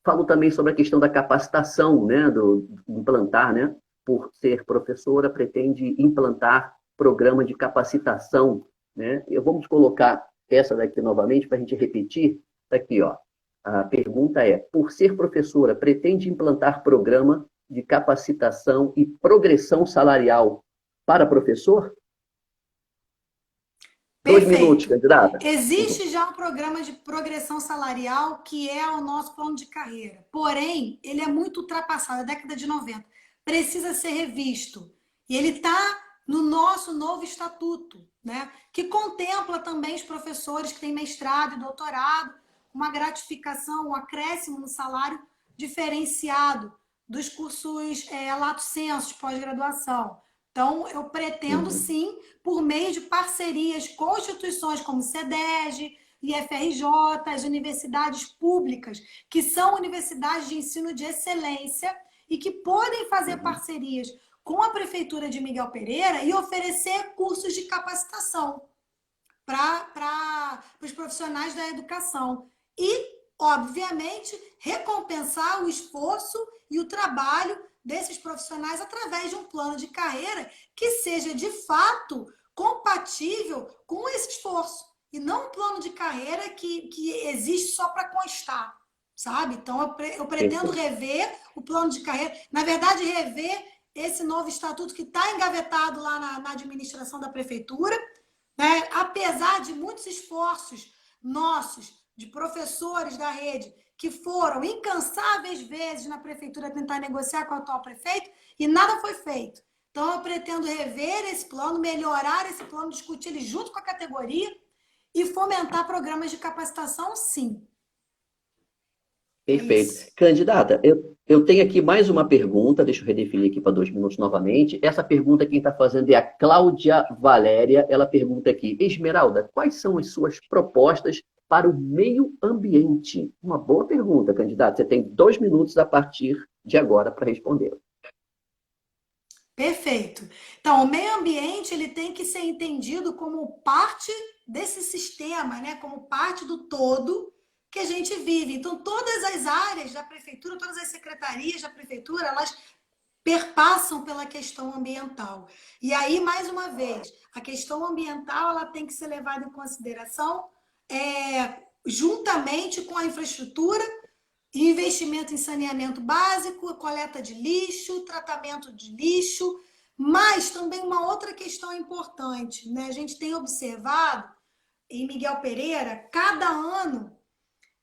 Falo também sobre a questão da capacitação, né, do implantar, né? Por ser professora, pretende implantar programa de capacitação, né? Vamos colocar essa daqui novamente para a gente repetir. Tá aqui, ó. A pergunta é: por ser professora, pretende implantar programa de capacitação e progressão salarial para professor? 2 minutos, Perfeito. candidata. Existe já um programa de progressão salarial que é o nosso plano de carreira. Porém, ele é muito ultrapassado, é da década de 90. Precisa ser revisto. E ele está no nosso novo estatuto, né? Que contempla também os professores que têm mestrado e doutorado, uma gratificação, um acréscimo no salário diferenciado dos cursos lato sensu, pós-graduação. Então, eu pretendo Uhum. sim, por meio de parcerias com instituições como CEDERJ, IFRJ, as universidades públicas, que são universidades de ensino de excelência e que podem fazer Uhum. parcerias com a Prefeitura de Miguel Pereira e oferecer cursos de capacitação para os profissionais da educação. E, obviamente, recompensar o esforço e o trabalho desses profissionais através de um plano de carreira que seja, de fato, compatível com esse esforço. E não um plano de carreira que existe só para constar, sabe? Então, eu pretendo Perfeito. rever o plano de carreira. Na verdade, rever esse novo estatuto que está engavetado lá na administração da prefeitura, né? Apesar de muitos esforços nossos, de professores da rede, que foram incansáveis vezes na prefeitura tentar negociar com o atual prefeito, e nada foi feito. Então, eu pretendo rever esse plano, melhorar esse plano, discutir ele junto com a categoria e fomentar programas de capacitação, sim. É Perfeito. isso. Candidata, eu tenho aqui mais uma pergunta, deixa eu redefinir aqui para 2 minutos novamente. Essa pergunta quem está fazendo é a Cláudia Valéria. Ela pergunta aqui: Esmeralda, quais são as suas propostas para o meio ambiente? Uma boa pergunta, candidata. Você tem 2 minutos a partir de agora para responder. Perfeito. Então, o meio ambiente ele tem que ser entendido como parte desse sistema, né? Como parte do todo que a gente vive. Então, todas as áreas da prefeitura, todas as secretarias da prefeitura, elas perpassam pela questão ambiental. E aí, mais uma vez, a questão ambiental ela tem que ser levada em consideração juntamente com a infraestrutura, investimento em saneamento básico, coleta de lixo, tratamento de lixo, mas também uma outra questão importante, né? A gente tem observado em Miguel Pereira, cada ano,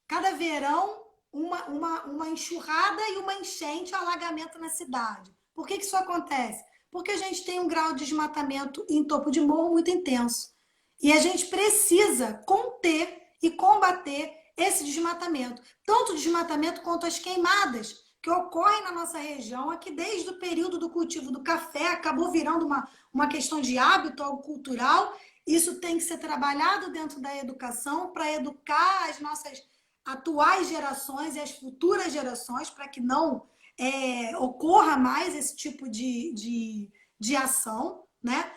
cada verão, uma enxurrada e uma enchente, alagamento na cidade. Por que isso acontece? Porque a gente tem um grau de desmatamento em topo de morro muito intenso. E a gente precisa conter e combater esse desmatamento. Tanto o desmatamento quanto as queimadas que ocorrem na nossa região, aqui desde o período do cultivo do café, acabou virando uma questão de hábito, algo cultural. Isso tem que ser trabalhado dentro da educação para educar as nossas atuais gerações e as futuras gerações para que não ocorra mais esse tipo de ação, né?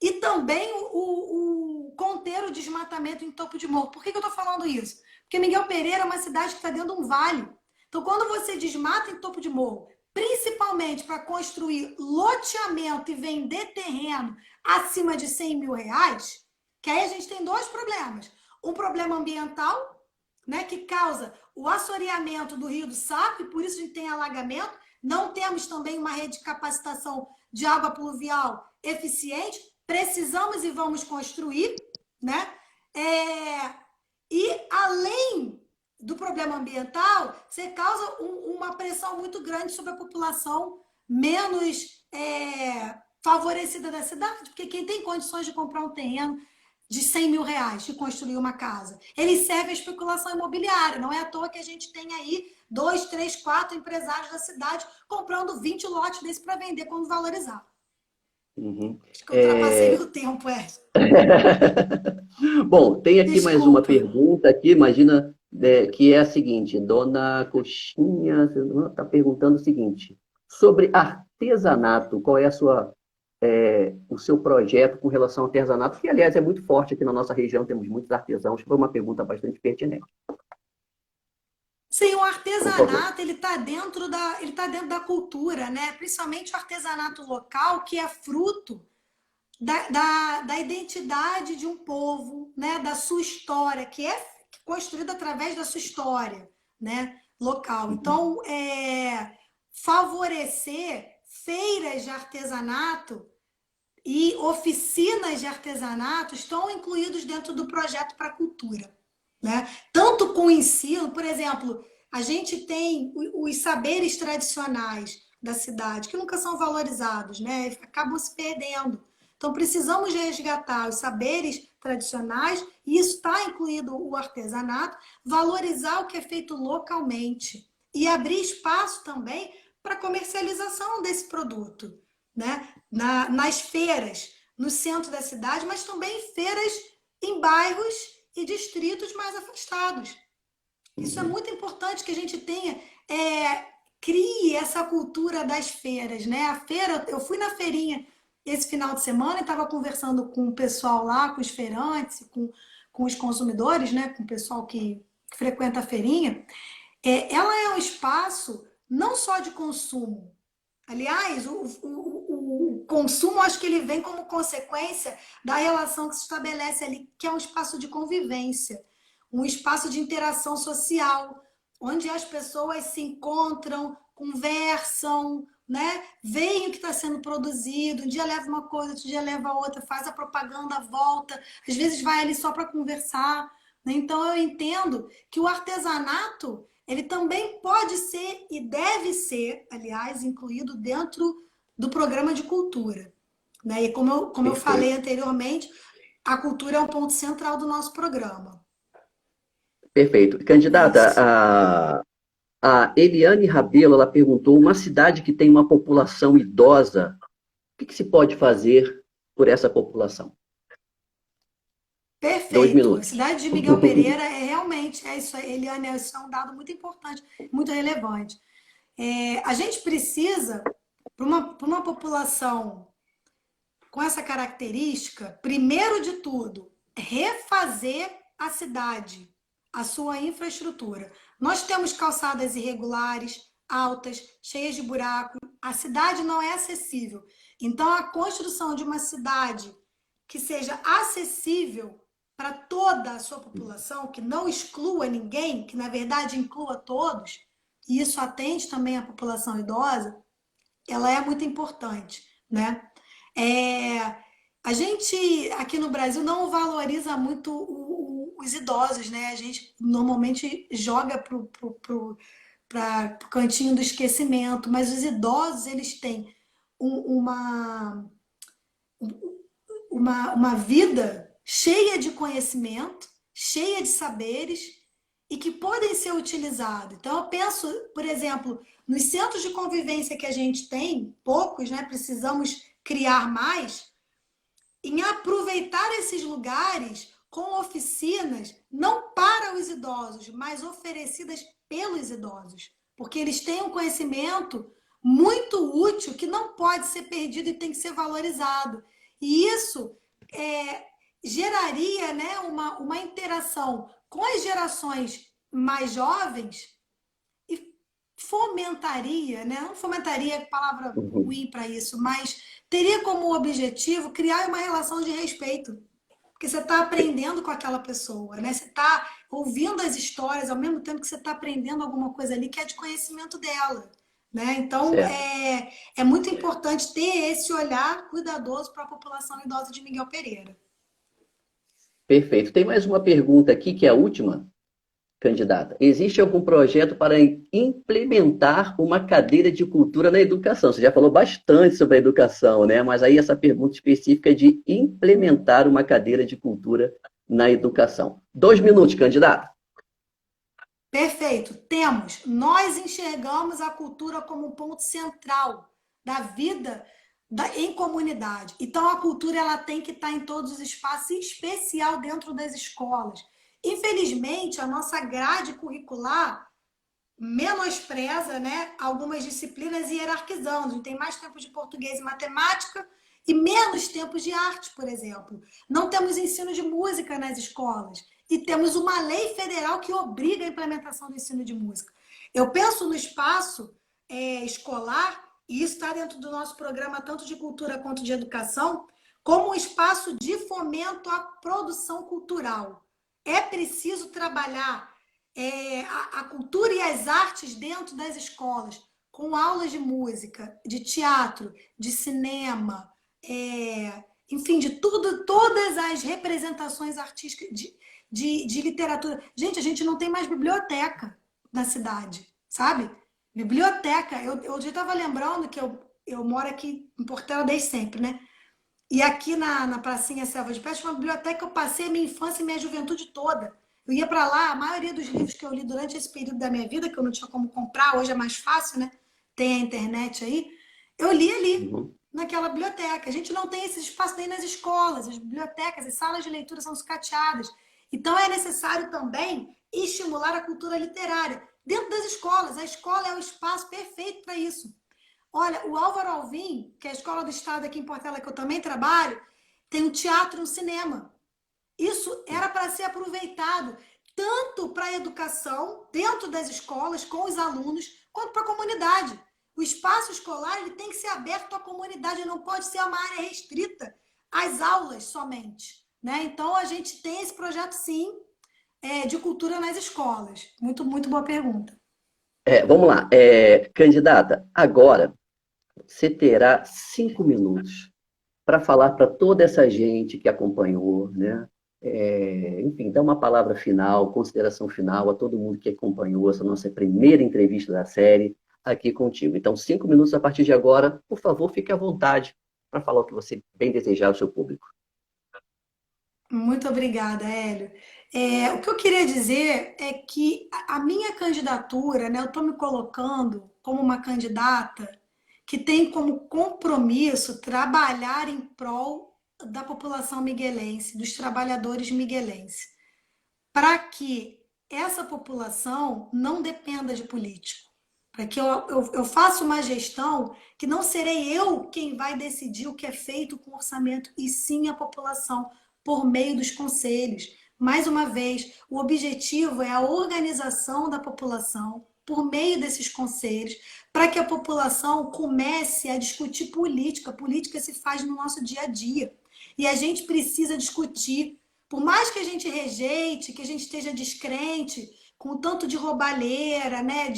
E também o conter o desmatamento em topo de morro. Por que eu estou falando isso? Porque Miguel Pereira é uma cidade que está dentro de um vale. Então, quando você desmata em topo de morro, principalmente para construir loteamento e vender terreno acima de 100 mil reais, que aí a gente tem dois problemas. Um problema ambiental, né, que causa o assoreamento do Rio do Saco, e por isso a gente tem alagamento. Não temos também uma rede de capacitação de água pluvial eficiente. Precisamos e vamos construir, né? E além do problema ambiental, você causa uma pressão muito grande sobre a população menos favorecida da cidade, porque quem tem condições de comprar um terreno de 100 mil reais, de construir uma casa, ele serve à especulação imobiliária. Não é à toa que a gente tem aí 2, 3, 4 empresários da cidade comprando 20 lotes desse para vender quando valorizar. Uhum. Acho que eu ultrapassei meu tempo, Bom, tem aqui mais uma Desculpa. pergunta aqui, imagina, que é a seguinte, Dona Coxinha está perguntando o seguinte, sobre artesanato, qual é o seu projeto com relação ao artesanato, que aliás é muito forte aqui na nossa região, temos muitos artesãos, foi uma pergunta bastante pertinente. Sim, o Por favor. artesanato, ele está dentro da cultura, né? Principalmente o artesanato local, que é fruto da identidade de um povo, né? Da sua história, que é construída através da sua história, né? Local. Então, favorecer feiras de artesanato e oficinas de artesanato estão incluídos dentro do projeto para a cultura, né? Tanto com o ensino, por exemplo, a gente tem os saberes tradicionais da cidade, que nunca são valorizados, né? Acabam se perdendo. Então, precisamos resgatar os saberes tradicionais, e isso está incluído o artesanato, valorizar o que é feito localmente e abrir espaço também para comercialização desse produto, né? Nas feiras, no centro da cidade, mas também feiras em bairros e distritos mais afastados. Isso é muito importante que a gente tenha, crie essa cultura das feiras, né? A feira, eu fui na feirinha esse final de semana e estava conversando com o pessoal lá, com os feirantes, com os consumidores, né? Com o pessoal que frequenta a feirinha. Ela é um espaço não só de consumo. Aliás, o consumo, acho que ele vem como consequência da relação que se estabelece ali, que é um espaço de convivência, um espaço de interação social, onde as pessoas se encontram, conversam, né? Veem o que está sendo produzido, um dia leva uma coisa, outro dia leva outra, faz a propaganda, volta, às vezes vai ali só para conversar, né? Então eu entendo que o artesanato ele também pode ser e deve ser, aliás, incluído dentro do programa de cultura, né? E como eu falei Perfeito. anteriormente, a cultura é um ponto central do nosso programa. Perfeito. É Candidata, isso. a Eliane Rabelo, ela perguntou, uma cidade que tem uma população idosa, o que se pode fazer por essa população? Dois Perfeito. A minutos. cidade de Miguel Pereira realmente isso, Eliane, isso é um dado muito importante, muito relevante. A gente precisa, para uma população com essa característica, primeiro de tudo, refazer a cidade, a sua infraestrutura. Nós temos calçadas irregulares, altas, cheias de buracos, a cidade não é acessível. Então, a construção de uma cidade que seja acessível para toda a sua população, que não exclua ninguém, que na verdade inclua todos, e isso atende também a população idosa, ela é muito importante, né? É, a gente aqui no Brasil não valoriza muito os idosos, né? A gente normalmente joga para o cantinho do esquecimento, mas os idosos eles têm uma vida cheia de conhecimento, cheia de saberes e que podem ser utilizados. Então, eu penso, por exemplo, nos centros de convivência que a gente tem, poucos, né? Precisamos criar mais, em aproveitar esses lugares com oficinas, não para os idosos, mas oferecidas pelos idosos, porque eles têm um conhecimento muito útil que não pode ser perdido e tem que ser valorizado. E isso geraria, né, uma interação com as gerações mais jovens e fomentaria, né? Não fomentaria é palavra Uhum. ruim para isso, mas teria como objetivo criar uma relação de respeito. Porque você está aprendendo com aquela pessoa, né? Você está ouvindo as histórias ao mesmo tempo que você está aprendendo alguma coisa ali que é de conhecimento dela, né? Então, Certo. é muito importante ter esse olhar cuidadoso para a população idosa de Miguel Pereira. Perfeito. Tem mais uma pergunta aqui, que é a última, candidata. Existe algum projeto para implementar uma cadeira de cultura na educação? Você já falou bastante sobre a educação, né? Mas aí essa pergunta específica é de implementar uma cadeira de cultura na educação. 2 minutos, candidata. Perfeito. Temos. Nós enxergamos a cultura como um ponto central da vida em comunidade. Então, a cultura ela tem que estar em todos os espaços, em especial dentro das escolas. Infelizmente, a nossa grade curricular menospreza, né, algumas disciplinas hierarquizando. A gente tem mais tempo de português e matemática e menos tempo de arte, por exemplo. Não temos ensino de música nas escolas e temos uma lei federal que obriga a implementação do ensino de música. Eu penso no espaço escolar, e isso está dentro do nosso programa tanto de cultura quanto de educação, como um espaço de fomento à produção cultural. É preciso trabalhar a cultura e as artes dentro das escolas, com aulas de música, de teatro, de cinema, enfim, de tudo, todas as representações artísticas de literatura. Gente, a gente não tem mais biblioteca na cidade, sabe? Biblioteca. Eu já estava lembrando que eu moro aqui em Portela desde sempre, né? E aqui na Pracinha Selva de Pés, uma biblioteca que eu passei a minha infância e minha juventude toda. Eu ia para lá, a maioria dos livros que eu li durante esse período da minha vida, que eu não tinha como comprar, hoje é mais fácil, né? Tem a internet aí. Eu li ali, Uhum. naquela biblioteca. A gente não tem esse espaço nem nas escolas. As bibliotecas, as salas de leitura são sucateadas. Então é necessário também estimular a cultura literária dentro das escolas. A escola é o espaço perfeito para isso. Olha, o Álvaro Alvim, que é a Escola do Estado aqui em Portela, que eu também trabalho, tem um teatro e um cinema. Isso era para ser aproveitado tanto para a educação, dentro das escolas, com os alunos, quanto para a comunidade. O espaço escolar ele tem que ser aberto à comunidade, não pode ser uma área restrita às aulas somente. Né? Então, a gente tem esse projeto, sim, de cultura nas escolas. Muito, muito boa pergunta. Vamos lá. Candidata, agora você terá 5 minutos para falar para toda essa gente que acompanhou, né? Enfim, dar uma palavra final, consideração final a todo mundo que acompanhou essa nossa primeira entrevista da série aqui contigo. Então, 5 minutos a partir de agora, por favor, fique à vontade para falar o que você bem desejar ao seu público. Muito obrigada, Hélio. O que eu queria dizer é que a minha candidatura, né, eu estou me colocando como uma candidata que tem como compromisso trabalhar em prol da população miguelense, dos trabalhadores miguelenses, para que essa população não dependa de político, para que eu faça uma gestão que não serei eu quem vai decidir o que é feito com o orçamento, e sim a população, por meio dos conselhos. Mais uma vez, o objetivo é a organização da população por meio desses conselhos, para que a população comece a discutir política. Política se faz no nosso dia a dia. E a gente precisa discutir. Por mais que a gente rejeite, que a gente esteja descrente, com tanto de roubalheira, né?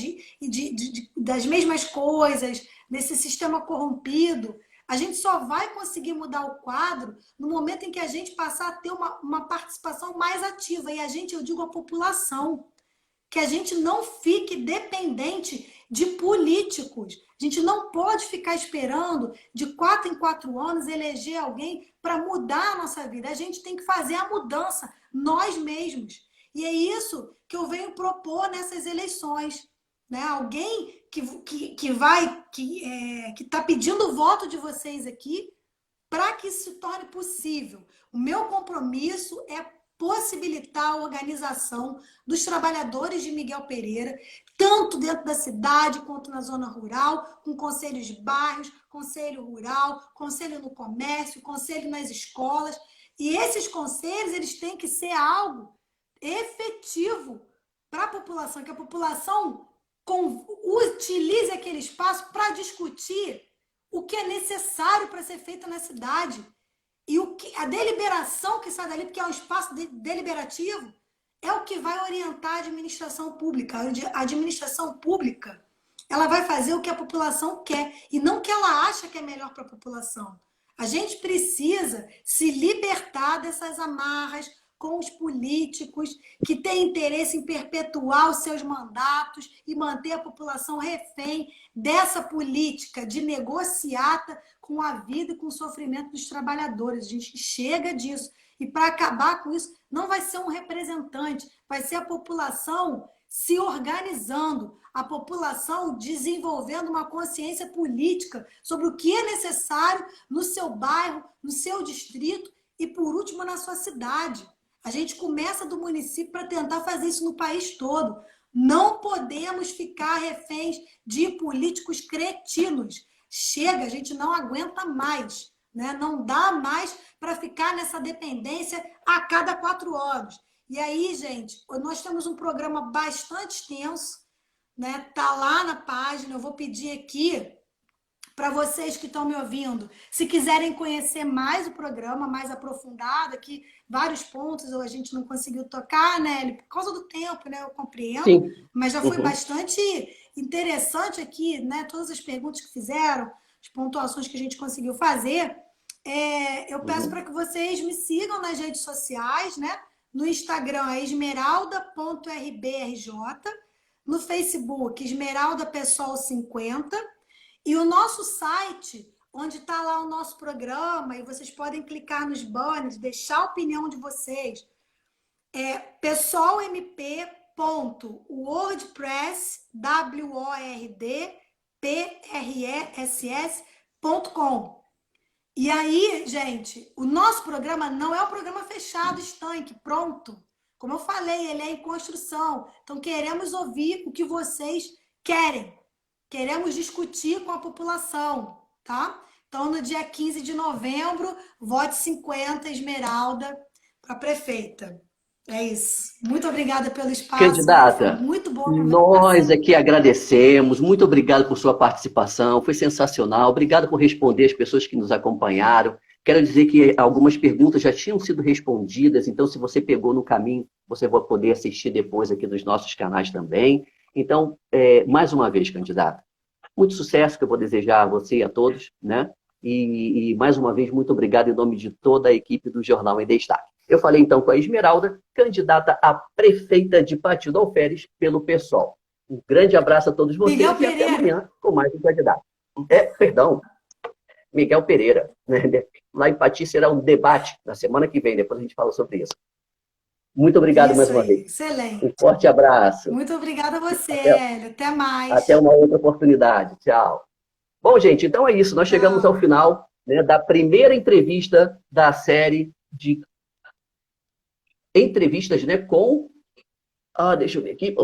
Das mesmas coisas, desse sistema corrompido, a gente só vai conseguir mudar o quadro no momento em que a gente passar a ter uma participação mais ativa. E a gente, eu digo a população, que a gente não fique dependente de políticos. A gente não pode ficar esperando de 4 em 4 anos eleger alguém para mudar a nossa vida. A gente tem que fazer a mudança nós mesmos. E é isso que eu venho propor nessas eleições, né? Alguém que está pedindo o voto de vocês aqui para que isso se torne possível. O meu compromisso é possibilitar a organização dos trabalhadores de Miguel Pereira, tanto dentro da cidade quanto na zona rural, com conselhos de bairros, conselho rural, conselho no comércio, conselho nas escolas. E esses conselhos, eles têm que ser algo efetivo para a população, que a população utilize aquele espaço para discutir o que é necessário para ser feito na cidade. E a deliberação que sai dali, porque é um espaço deliberativo, é o que vai orientar a administração pública. A administração pública, ela vai fazer o que a população quer e não o que ela acha que é melhor para a população. A gente precisa se libertar dessas amarras com os políticos que têm interesse em perpetuar os seus mandatos e manter a população refém dessa política de negociata com a vida e com o sofrimento dos trabalhadores. A gente chega disso. E para acabar com isso, não vai ser um representante, vai ser a população se organizando, a população desenvolvendo uma consciência política sobre o que é necessário no seu bairro, no seu distrito e, por último, na sua cidade. A gente começa do município para tentar fazer isso no país todo. Não podemos ficar reféns de políticos cretinos. Chega, a gente não aguenta mais, né? Não dá mais para ficar nessa dependência a cada 4 anos. E aí, gente, nós temos um programa bastante extenso, né? Tá lá na página, eu vou pedir aqui para vocês que estão me ouvindo, se quiserem conhecer mais o programa, mais aprofundado, aqui vários pontos a gente não conseguiu tocar, né? Por causa do tempo, né? Eu compreendo, Sim. mas já foi bastante interessante aqui, né? Todas as perguntas que fizeram, as pontuações que a gente conseguiu fazer. Eu peço para que vocês me sigam nas redes sociais, né? No Instagram é esmeralda.rbrj, no Facebook Esmeralda Pessoal 50, e o nosso site, onde está lá o nosso programa, e vocês podem clicar nos banners, deixar a opinião de vocês, é pessoalmp.wordpress.com. E aí, gente, o nosso programa não é um programa fechado, estanque, pronto. Como eu falei, ele é em construção. Então, queremos ouvir o que vocês querem. Queremos discutir com a população, tá? Então, no dia 15 de novembro, vote 50 Esmeralda para prefeita. É isso. Muito obrigada pelo espaço. Candidata, foi muito bom. Nós aqui agradecemos. Muito obrigado por sua participação. Foi sensacional. Obrigado por responder as pessoas que nos acompanharam. Quero dizer que algumas perguntas já tinham sido respondidas, então se você pegou no caminho, você vai poder assistir depois aqui dos nossos canais também. Então, mais uma vez, candidata, muito sucesso que eu vou desejar a você e a todos, né? E mais uma vez, muito obrigado em nome de toda a equipe do Jornal em Destaque. Eu falei então com a Esmeralda, candidata a prefeita de Pati do Alferes pelo PSOL. Um grande abraço a todos vocês e até amanhã com mais um candidato. Miguel Pereira. Né? Lá em Pati será um debate na semana que vem, depois a gente fala sobre isso. Muito obrigado mais uma vez. Excelente. Um forte abraço. Muito obrigada a você, Hélio. Até mais. Até uma outra oportunidade. Tchau. Bom, gente, então é isso. Nós chegamos ao final, né, da primeira entrevista da série de entrevistas, né, com... deixa eu ver aqui.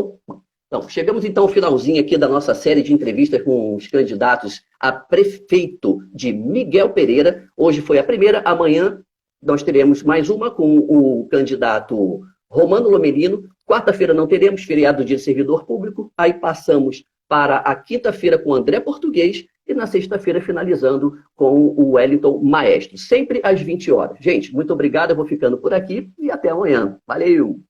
Então, chegamos então ao finalzinho aqui da nossa série de entrevistas com os candidatos a prefeito de Miguel Pereira. Hoje foi a primeira, amanhã nós teremos mais uma com o candidato Romano Lomelino. Quarta-feira não teremos, feriado do Dia do Servidor Público. Aí passamos para a quinta-feira com o André Português e na sexta-feira finalizando com o Wellington Maestro. Sempre às 20 horas. Gente, muito obrigado, eu vou ficando por aqui e até amanhã. Valeu!